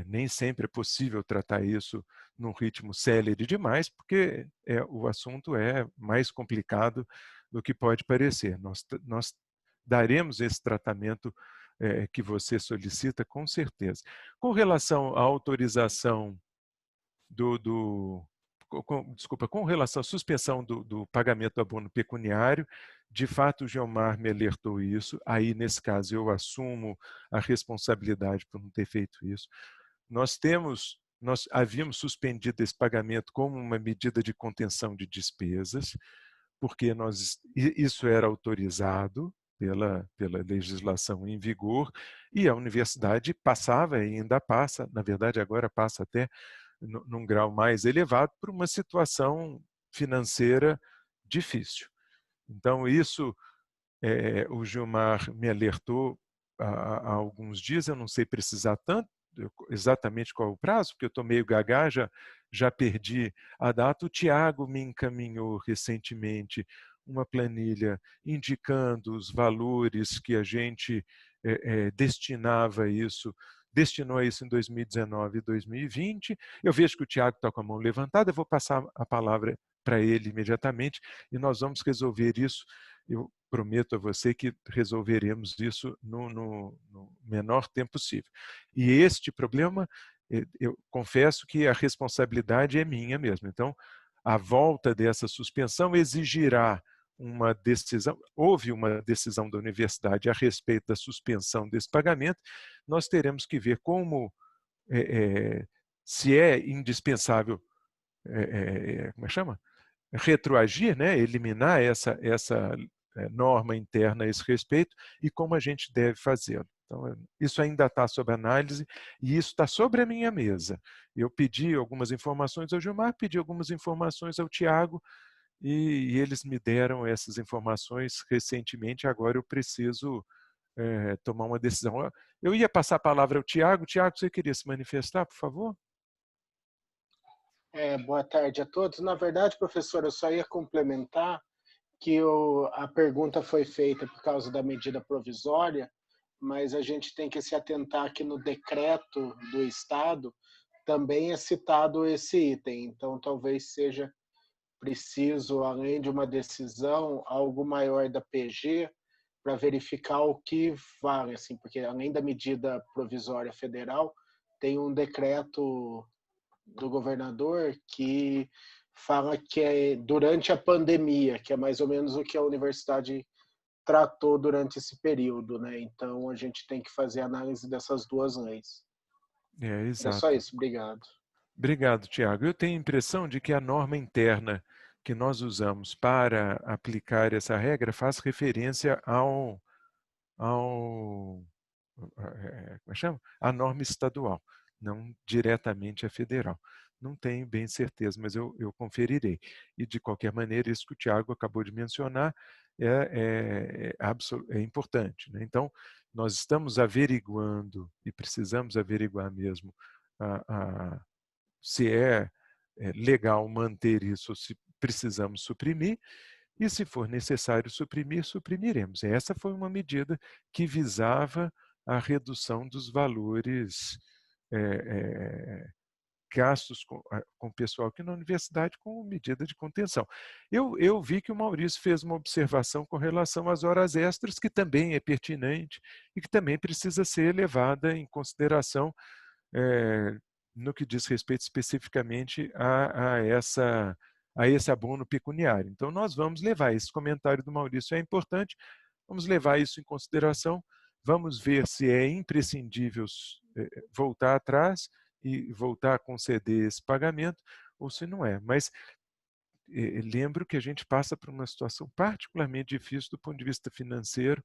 Nem sempre é possível tratar isso num ritmo célere demais, porque o assunto é mais complicado do que pode parecer. Nós daremos esse tratamento que você solicita, com certeza. Com relação à autorização com relação à suspensão do pagamento do abono pecuniário, de fato o Gilmar me alertou isso, aí nesse caso eu assumo a responsabilidade por não ter feito isso. Nós havíamos suspendido esse pagamento como uma medida de contenção de despesas, porque isso era autorizado pela legislação em vigor e a universidade passava e ainda passa, na verdade agora passa até num grau mais elevado, por uma situação financeira difícil. Então, isso o Gilmar me alertou há alguns dias, eu não sei precisar exatamente qual é o prazo, porque eu estou meio gaga, já perdi a data. O Tiago me encaminhou recentemente uma planilha indicando os valores que a gente destinou a isso em 2019 e 2020. Eu vejo que o Tiago está com a mão levantada, eu vou passar a palavra para ele imediatamente e nós vamos resolver isso. Eu prometo a você que resolveremos isso no menor tempo possível. E este problema, eu confesso que a responsabilidade é minha mesmo. Então, a volta dessa suspensão exigirá uma decisão, houve uma decisão da universidade a respeito da suspensão desse pagamento, nós teremos que ver como, se é indispensável, como é que chama? Retroagir, né? Eliminar essa norma interna a esse respeito e como a gente deve fazê-lo. Então, isso ainda está sob análise e isso está sobre a minha mesa. Eu pedi algumas informações ao Gilmar, pedi algumas informações ao Tiago e eles me deram essas informações recentemente, agora eu preciso tomar uma decisão. Eu ia passar a palavra ao Tiago. Tiago, você queria se manifestar, por favor? Boa tarde a todos. Na verdade, professor, eu só ia complementar que a pergunta foi feita por causa da medida provisória, mas a gente tem que se atentar que no decreto do Estado também é citado esse item. Então, talvez seja preciso, além de uma decisão, algo maior da PG para verificar o que vale, assim, porque além da medida provisória federal, tem um decreto do governador que fala que é durante a pandemia, que é mais ou menos o que a universidade tratou durante esse período, né? Então a gente tem que fazer análise dessas duas leis. Exato. É só isso, obrigado. Obrigado, Tiago. Eu tenho a impressão de que a norma interna que nós usamos para aplicar essa regra faz referência como é chama? A norma estadual, não diretamente a federal. Não tenho bem certeza, mas eu conferirei. E, de qualquer maneira, isso que o Tiago acabou de mencionar é importante, né? Então, nós estamos averiguando, e precisamos averiguar mesmo, se é legal manter isso ou se precisamos suprimir, e se for necessário suprimir, suprimiremos. Essa foi uma medida que visava a redução dos valores gastos com o pessoal aqui na universidade com medida de contenção. Eu vi que o Maurício fez uma observação com relação às horas extras, que também é pertinente e que também precisa ser levada em consideração no que diz respeito especificamente a esse abono pecuniário. Então, nós vamos levar, esse comentário do Maurício é importante, vamos levar isso em consideração, vamos ver se é imprescindível voltar atrás e voltar a conceder esse pagamento, ou se não é. Mas lembro que a gente passa por uma situação particularmente difícil do ponto de vista financeiro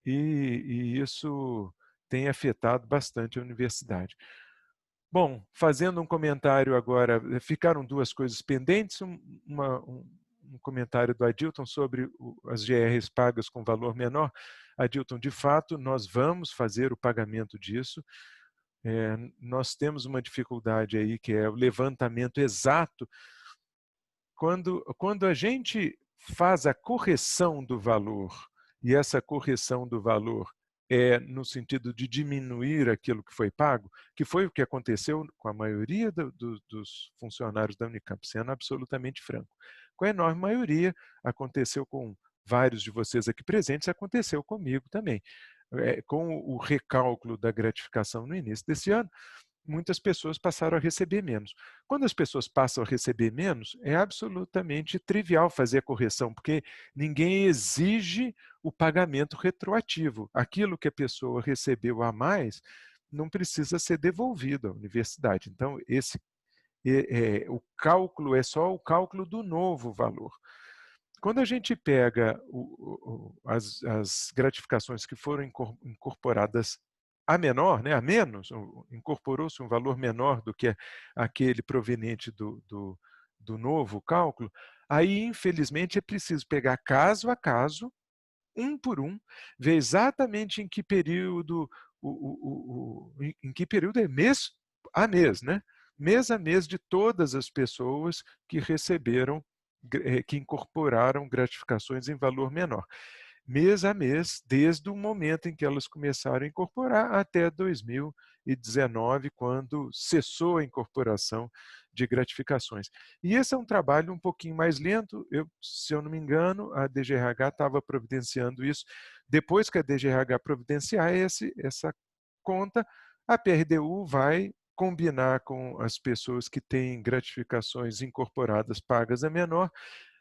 e isso tem afetado bastante a universidade. Bom, fazendo um comentário agora, ficaram duas coisas pendentes, um comentário do Adilton sobre as GRs pagas com valor menor. Adilton, de fato, nós vamos fazer o pagamento disso. Nós temos uma dificuldade aí, que é o levantamento exato. Quando a gente faz a correção do valor, e essa correção do valor no sentido de diminuir aquilo que foi pago, que foi o que aconteceu com a maioria dos funcionários da Unicamp, sendo absolutamente franco. Com a enorme maioria, aconteceu com vários de vocês aqui presentes, aconteceu comigo também. Com o recálculo da gratificação no início desse ano, muitas pessoas passaram a receber menos. Quando as pessoas passam a receber menos, é absolutamente trivial fazer a correção, porque ninguém exige o pagamento retroativo. Aquilo que a pessoa recebeu a mais não precisa ser devolvido à universidade. Então, o cálculo é só o cálculo do novo valor. Quando a gente pega as gratificações que foram incorporadas a menor, né, a menos, incorporou-se um valor menor do que aquele proveniente do novo cálculo, aí, infelizmente, é preciso pegar caso a caso, um por um, ver exatamente em que período, em que período é mês a mês, né? Mês a mês de todas as pessoas que receberam, que incorporaram gratificações em valor menor. mês a mês, desde o momento em que elas começaram a incorporar até 2019, quando cessou a incorporação de gratificações. E esse é um trabalho um pouquinho mais lento. Se eu não me engano, a DGRH estava providenciando isso. Depois que a DGRH providenciar essa conta, a PRDU vai combinar com as pessoas que têm gratificações incorporadas pagas a menor,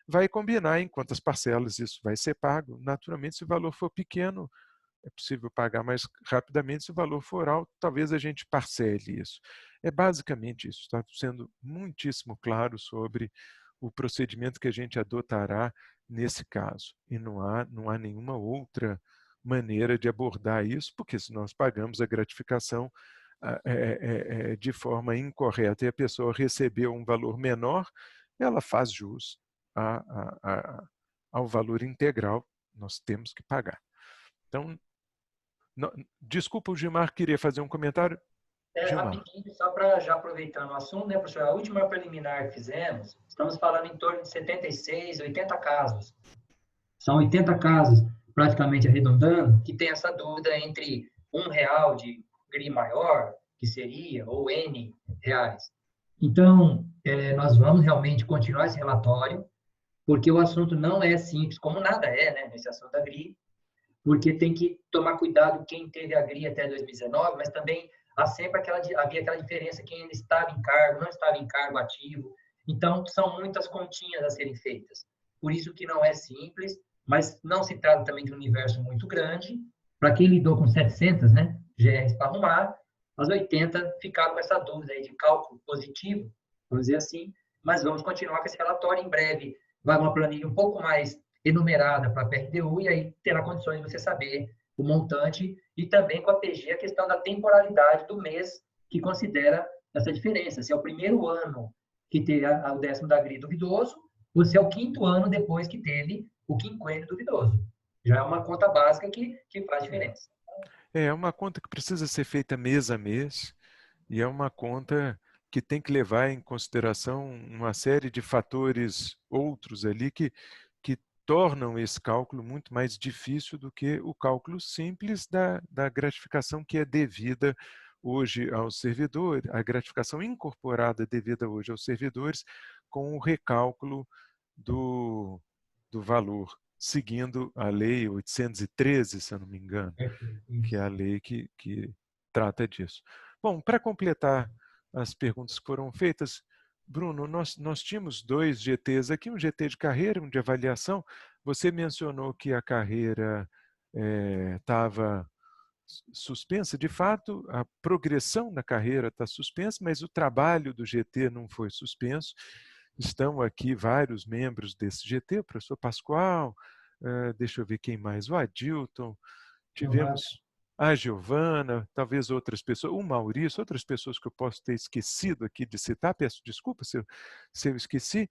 vai combinar em quantas parcelas isso vai ser pago. Naturalmente, se o valor for pequeno, é possível pagar mais rapidamente. Se o valor for alto, talvez a gente parcele isso. É basicamente isso. Está sendo muitíssimo claro sobre o procedimento que a gente adotará nesse caso. E não há nenhuma outra maneira de abordar isso, porque se nós pagamos a gratificação de forma incorreta e a pessoa recebeu um valor menor, ela faz jus ao valor integral, nós temos que pagar. Então, desculpa, o Gilmar queria fazer um comentário. Rapidinho, só para já aproveitando o assunto, né, professor? A última preliminar que fizemos, estamos falando em torno de 76, 80 casos. São 80 casos, praticamente arredondando, que tem essa dúvida entre R$1 de GRI maior, que seria, ou N reais. Então, nós vamos realmente continuar esse relatório, porque o assunto não é simples, como nada é, né, nesse assunto da GRI, porque tem que tomar cuidado quem teve a GRI até 2019, mas também havia aquela diferença quem ainda estava em cargo, não estava em cargo ativo. Então, são muitas continhas a serem feitas. Por isso que não é simples, mas não se trata também de um universo muito grande. Para quem lidou com 700, né, GRs para arrumar, as 80 ficaram com essa dúvida aí de cálculo positivo, vamos dizer assim, mas vamos continuar com esse relatório. Em breve vai uma planilha um pouco mais enumerada para a PRDU, e aí terá condições de você saber o montante, e também com a PG a questão da temporalidade do mês que considera essa diferença. Se é o primeiro ano que teve o 10º da GRI duvidoso, ou se é o 5º ano depois que teve o quinquênio duvidoso. Já é uma conta básica que faz diferença. É uma conta que precisa ser feita mês a mês, e é uma conta que tem que levar em consideração uma série de fatores outros ali que tornam esse cálculo muito mais difícil do que o cálculo simples da gratificação que é devida hoje aos servidores, a gratificação incorporada devida hoje aos servidores, com o recálculo do valor, seguindo a Lei 813, se eu não me engano, que é a lei que trata disso. Bom, para completar as perguntas que foram feitas, Bruno, nós tínhamos 2 GTs aqui, um GT de carreira, um de avaliação. Você mencionou que a carreira estava suspensa. De fato, a progressão na carreira está suspensa, mas o trabalho do GT não foi suspenso. Estão aqui vários membros desse GT, o professor Pascoal, deixa eu ver quem mais, o Adilton, tivemos a Giovana, talvez outras pessoas, o Maurício, outras pessoas que eu posso ter esquecido aqui de citar, peço desculpa se eu esqueci.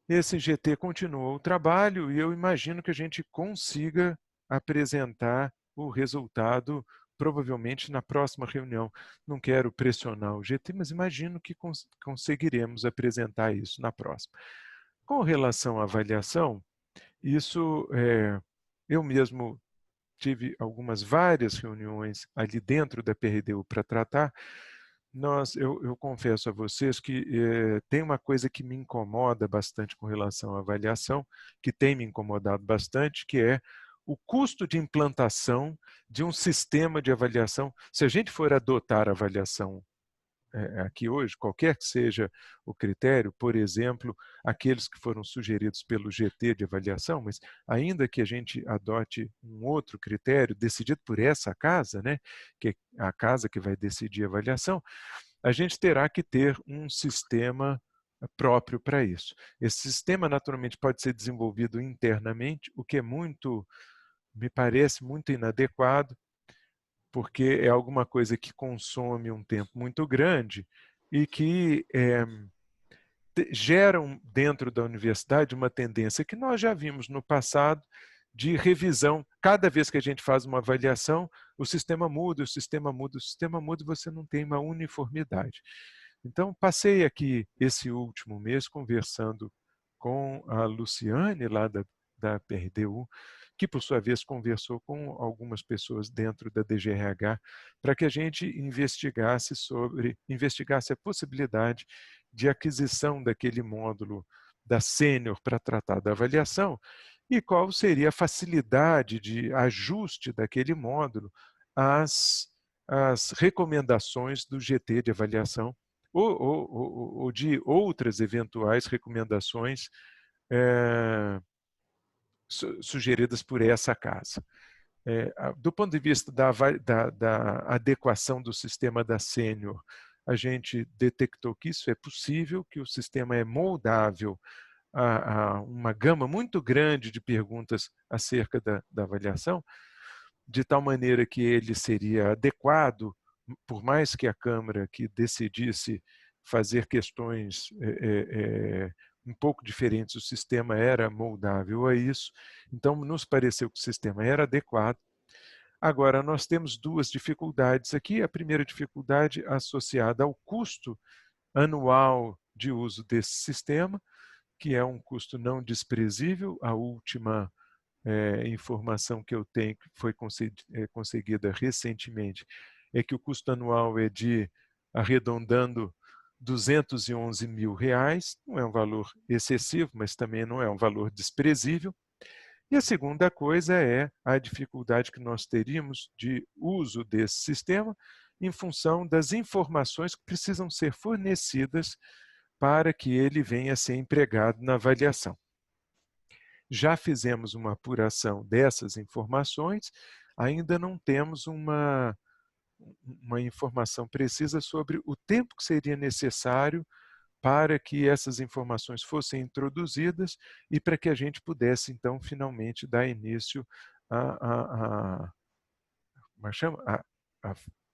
Esse GT continuou o trabalho e eu imagino que a gente consiga apresentar o resultado provavelmente na próxima reunião. Não quero pressionar o GT, mas imagino que conseguiremos apresentar isso na próxima. Com relação à avaliação, isso eu mesmo tive várias reuniões ali dentro da PRDU para tratar. Eu confesso a vocês que tem uma coisa que me incomoda bastante com relação à avaliação, que tem me incomodado bastante, que é o custo de implantação de um sistema de avaliação. Se a gente for adotar a avaliação aqui hoje, qualquer que seja o critério, por exemplo, aqueles que foram sugeridos pelo GT de avaliação, mas ainda que a gente adote um outro critério decidido por essa casa, né, que é a casa que vai decidir a avaliação, a gente terá que ter um sistema próprio para isso. Esse sistema, naturalmente, pode ser desenvolvido internamente, o que me parece muito inadequado, porque é alguma coisa que consome um tempo muito grande e que geram dentro da universidade uma tendência que nós já vimos no passado de revisão. Cada vez que a gente faz uma avaliação, o sistema muda, o sistema muda, o sistema muda e você não tem uma uniformidade. Então, passei aqui esse último mês conversando com a Luciane, lá da da PRDU, que, por sua vez, conversou com algumas pessoas dentro da DGRH para que a gente investigasse a possibilidade de aquisição daquele módulo da Sênior para tratar da avaliação e qual seria a facilidade de ajuste daquele módulo às recomendações do GT de avaliação ou de outras eventuais recomendações sugeridas por essa casa. Do ponto de vista da adequação do sistema da Sênior, a gente detectou que isso é possível, que o sistema é moldável a uma gama muito grande de perguntas acerca da avaliação, de tal maneira que ele seria adequado, por mais que a Câmara que decidisse fazer questões um pouco diferentes, o sistema era moldável a isso, então nos pareceu que o sistema era adequado. Agora, nós temos duas dificuldades aqui. A primeira dificuldade associada ao custo anual de uso desse sistema, que é um custo não desprezível. A última informação que eu tenho, que foi conseguida recentemente, é que o custo anual é de, arredondando, R$211 mil. Não é um valor excessivo, mas também não é um valor desprezível. E a segunda coisa é a dificuldade que nós teríamos de uso desse sistema em função das informações que precisam ser fornecidas para que ele venha a ser empregado na avaliação. Já fizemos uma apuração dessas informações, ainda não temos uma informação precisa sobre o tempo que seria necessário para que essas informações fossem introduzidas e para que a gente pudesse, então, finalmente dar início à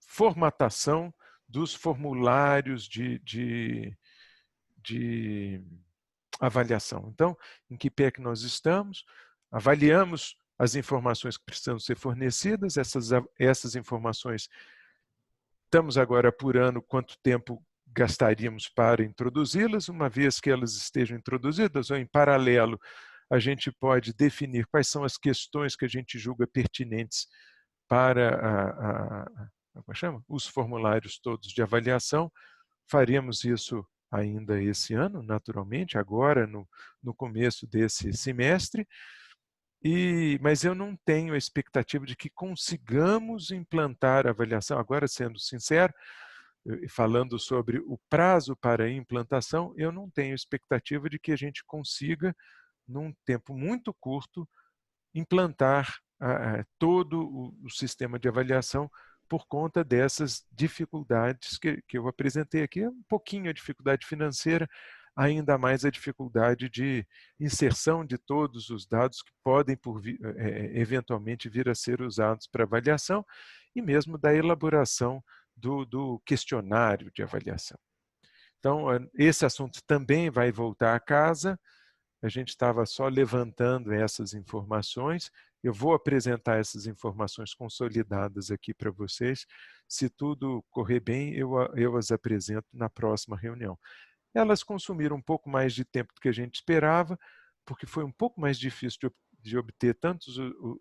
formatação dos formulários de avaliação. Então, em que pé que nós estamos? Avaliamos as informações que precisam ser fornecidas, essas informações estamos agora apurando quanto tempo gastaríamos para introduzi-las. Uma vez que elas estejam introduzidas, ou em paralelo, a gente pode definir quais são as questões que a gente julga pertinentes para os formulários todos de avaliação. Faremos isso ainda esse ano, naturalmente, agora no começo desse semestre, mas eu não tenho a expectativa de que consigamos implantar a avaliação. Agora, sendo sincero, falando sobre o prazo para a implantação, eu não tenho expectativa de que a gente consiga, num tempo muito curto, implantar todo o sistema de avaliação por conta dessas dificuldades que eu apresentei aqui. Um pouquinho a dificuldade financeira, ainda mais a dificuldade de inserção de todos os dados que podem eventualmente vir a ser usados para avaliação e mesmo da elaboração do questionário de avaliação. Então, esse assunto também vai voltar à casa. A gente estava só levantando essas informações. Eu vou apresentar essas informações consolidadas aqui para vocês. Se tudo correr bem, eu as apresento na próxima reunião. Elas consumiram um pouco mais de tempo do que a gente esperava, porque foi um pouco mais difícil de obter tanto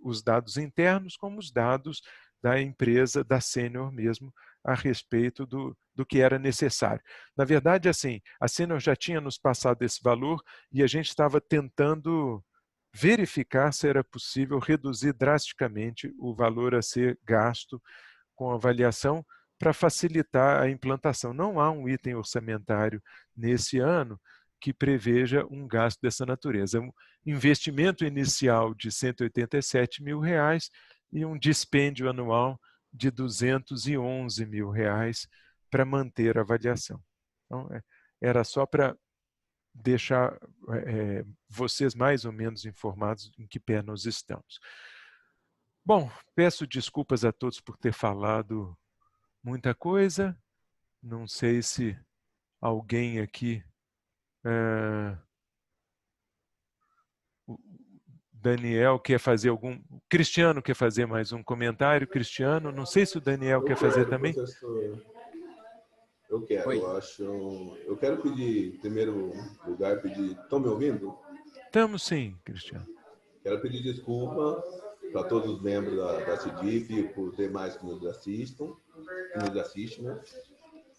os dados internos como os dados da empresa, da Sênior mesmo, a respeito do que era necessário. Na verdade, assim, a Sênior já tinha nos passado esse valor e a gente estava tentando verificar se era possível reduzir drasticamente o valor a ser gasto com a avaliação para facilitar a implantação. Não há um item orçamentário nesse ano que preveja um gasto dessa natureza. Um investimento inicial de R$187 mil e um dispêndio anual de R$211 mil para manter a avaliação. Então, era só para deixar vocês mais ou menos informados em que pé nós estamos. Bom, peço desculpas a todos por ter falado muita coisa. Não sei se alguém aqui... Daniel quer fazer Cristiano quer fazer mais um comentário. Cristiano, não sei se o Daniel quer fazer também. Professor. Eu quero, eu quero pedir, em primeiro lugar, estão me ouvindo? Estamos sim, Cristiano. Quero pedir desculpa para todos os membros da CIDIF e por demais que nos assistem, né?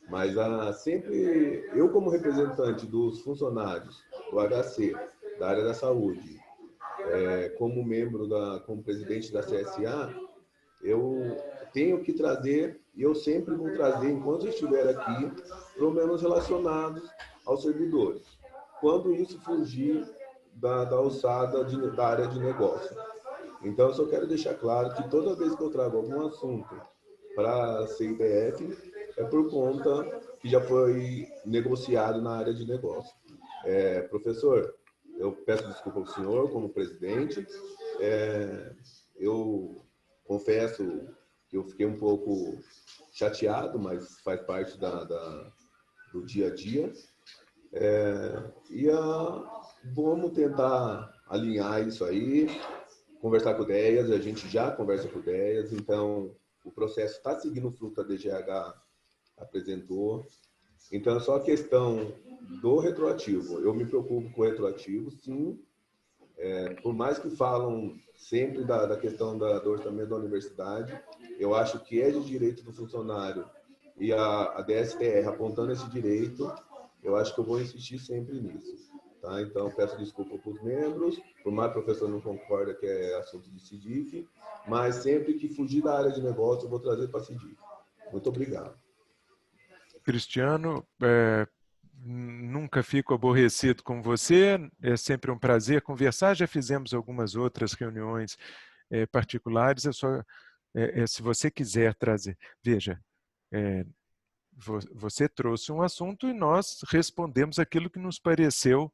Mas sempre, eu como representante dos funcionários do HC, da área da saúde, como membro, como presidente da CSA, eu tenho que trazer, e eu sempre vou trazer, enquanto eu estiver aqui, problemas relacionados aos servidores. Quando isso fugir da alçada da área de negócio. Então, eu só quero deixar claro que toda vez que eu trago algum assunto para a CIDF, é por conta que já foi negociado na área de negócio. Professor, eu peço desculpa ao senhor como presidente. Eu confesso que eu fiquei um pouco chateado, mas faz parte do dia a dia. Vamos tentar alinhar isso aí, conversar com o DEAS, a gente já conversa com o DEAS, então o processo está seguindo o fluxo que a DGH apresentou. Então, é só a questão do retroativo. Eu me preocupo com o retroativo, sim. Por mais que falam sempre da questão do orçamento da universidade, eu acho que é de direito do funcionário e a DSTR apontando esse direito, eu acho que eu vou insistir sempre nisso. Tá? Então, peço desculpa para os membros, por mais que o professor não concorda que é assunto de CIDIF, mas sempre que fugir da área de negócio, eu vou trazer para a CIDIF. Muito obrigado. Cristiano, nunca fico aborrecido com você, é sempre um prazer conversar, já fizemos algumas outras reuniões particulares, se você quiser trazer, veja, você trouxe um assunto e nós respondemos aquilo que nos pareceu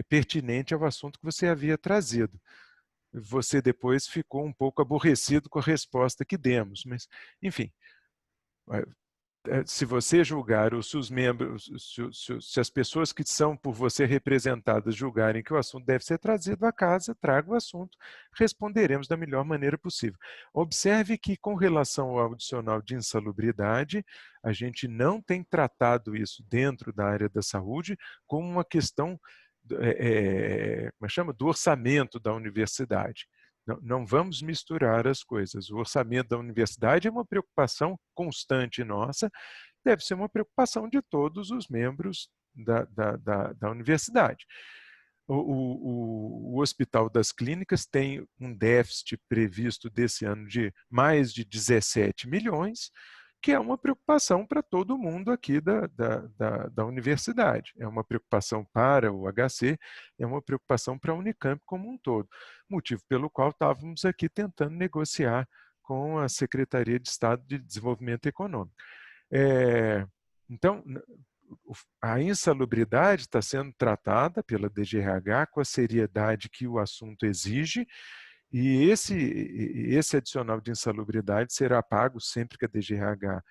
pertinente ao assunto que você havia trazido. Você depois ficou um pouco aborrecido com a resposta que demos, mas, enfim, se você julgar, ou se os membros, se as pessoas que são por você representadas julgarem que o assunto deve ser trazido à casa, traga o assunto, responderemos da melhor maneira possível. Observe que, com relação ao adicional de insalubridade, a gente não tem tratado isso dentro da área da saúde como uma questão como chama? Do orçamento da universidade. Não vamos misturar as coisas. O orçamento da universidade é uma preocupação constante nossa, deve ser uma preocupação de todos os membros da universidade. O Hospital das Clínicas tem um déficit previsto desse ano de mais de 17 milhões, que é uma preocupação para todo mundo aqui da universidade. É uma preocupação para o HC, é uma preocupação para a Unicamp como um todo. Motivo pelo qual estávamos aqui tentando negociar com a Secretaria de Estado de Desenvolvimento Econômico. Então, a insalubridade está sendo tratada pela DGRH com a seriedade que o assunto exige, e esse adicional de insalubridade será pago sempre que a DGRH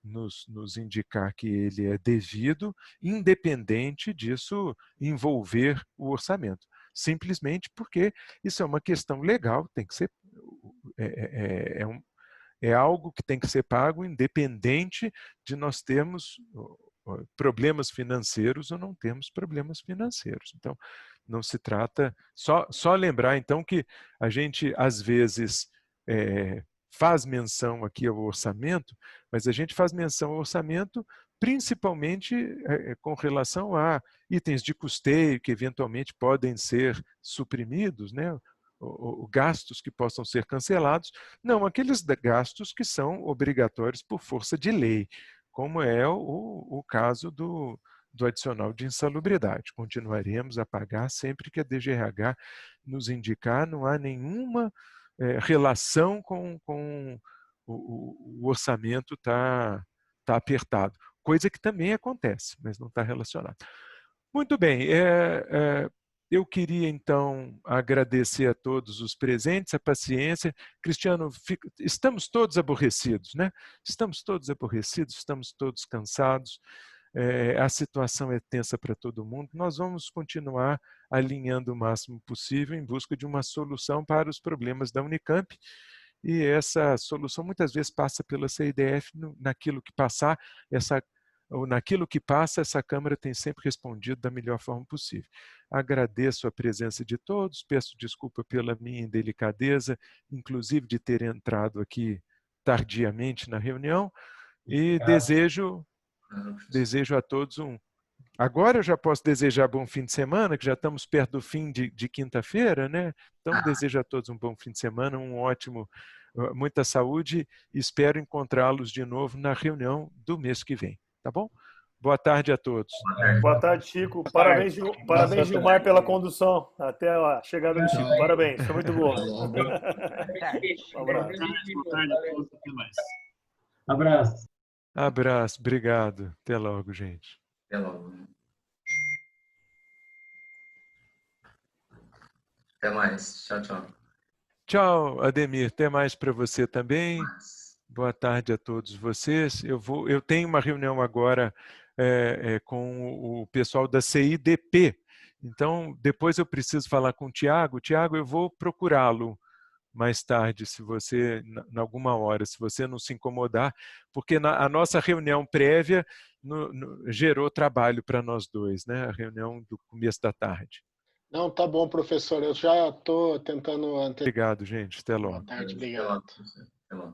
nos indicar que ele é devido, independente disso envolver o orçamento. Simplesmente porque isso é uma questão legal, tem que ser, é algo que tem que ser pago independente de nós termos problemas financeiros ou não termos problemas financeiros. Então, não se trata... Só lembrar, então, que a gente, às vezes, faz menção aqui ao orçamento, mas a gente faz menção ao orçamento principalmente com relação a itens de custeio que, eventualmente, podem ser suprimidos, né? Gastos que possam ser cancelados, não aqueles gastos que são obrigatórios por força de lei, como é o caso do adicional de insalubridade. Continuaremos a pagar sempre que a DGRH nos indicar, não há nenhuma relação com o orçamento tá apertado. Coisa que também acontece, mas não está relacionado. Muito bem, eu queria então agradecer a todos os presentes, a paciência. Cristiano, estamos todos aborrecidos, né? Estamos todos aborrecidos, estamos todos cansados. A situação é tensa para todo mundo. Nós vamos continuar alinhando o máximo possível em busca de uma solução para os problemas da Unicamp. E essa solução muitas vezes passa pela CIDF, naquilo que passar, ou naquilo que passa, essa Câmara tem sempre respondido da melhor forma possível. Agradeço a presença de todos, peço desculpa pela minha indelicadeza, inclusive de ter entrado aqui tardiamente na reunião, e desejo a todos Agora eu já posso desejar bom fim de semana, que já estamos perto do fim de quinta-feira, né? Então desejo a todos um bom fim de semana, muita saúde e espero encontrá-los de novo na reunião do mês que vem, tá bom? Boa tarde a todos. Boa tarde, Chico. Parabéns, Gilmar, pela condução até a chegada do Chico. Parabéns, foi muito bom. Um abraço. Boa tarde a todos. Até mais. Abraço. Abraço, obrigado. Até logo, gente. Até logo. Até mais. Tchau, tchau. Tchau, Ademir. Até mais para você também. Boa tarde a todos vocês. Eu tenho uma reunião agora com o pessoal da CIDP. Então, depois eu preciso falar com o Tiago. Tiago, eu vou procurá-lo mais tarde, se você, em alguma hora, se você não se incomodar, porque a nossa reunião prévia gerou trabalho para nós dois, né? A reunião do começo da tarde. Não, tá bom, professor. Eu já estou tentando... Obrigado, gente. Até logo. Boa tarde, obrigado. Até logo.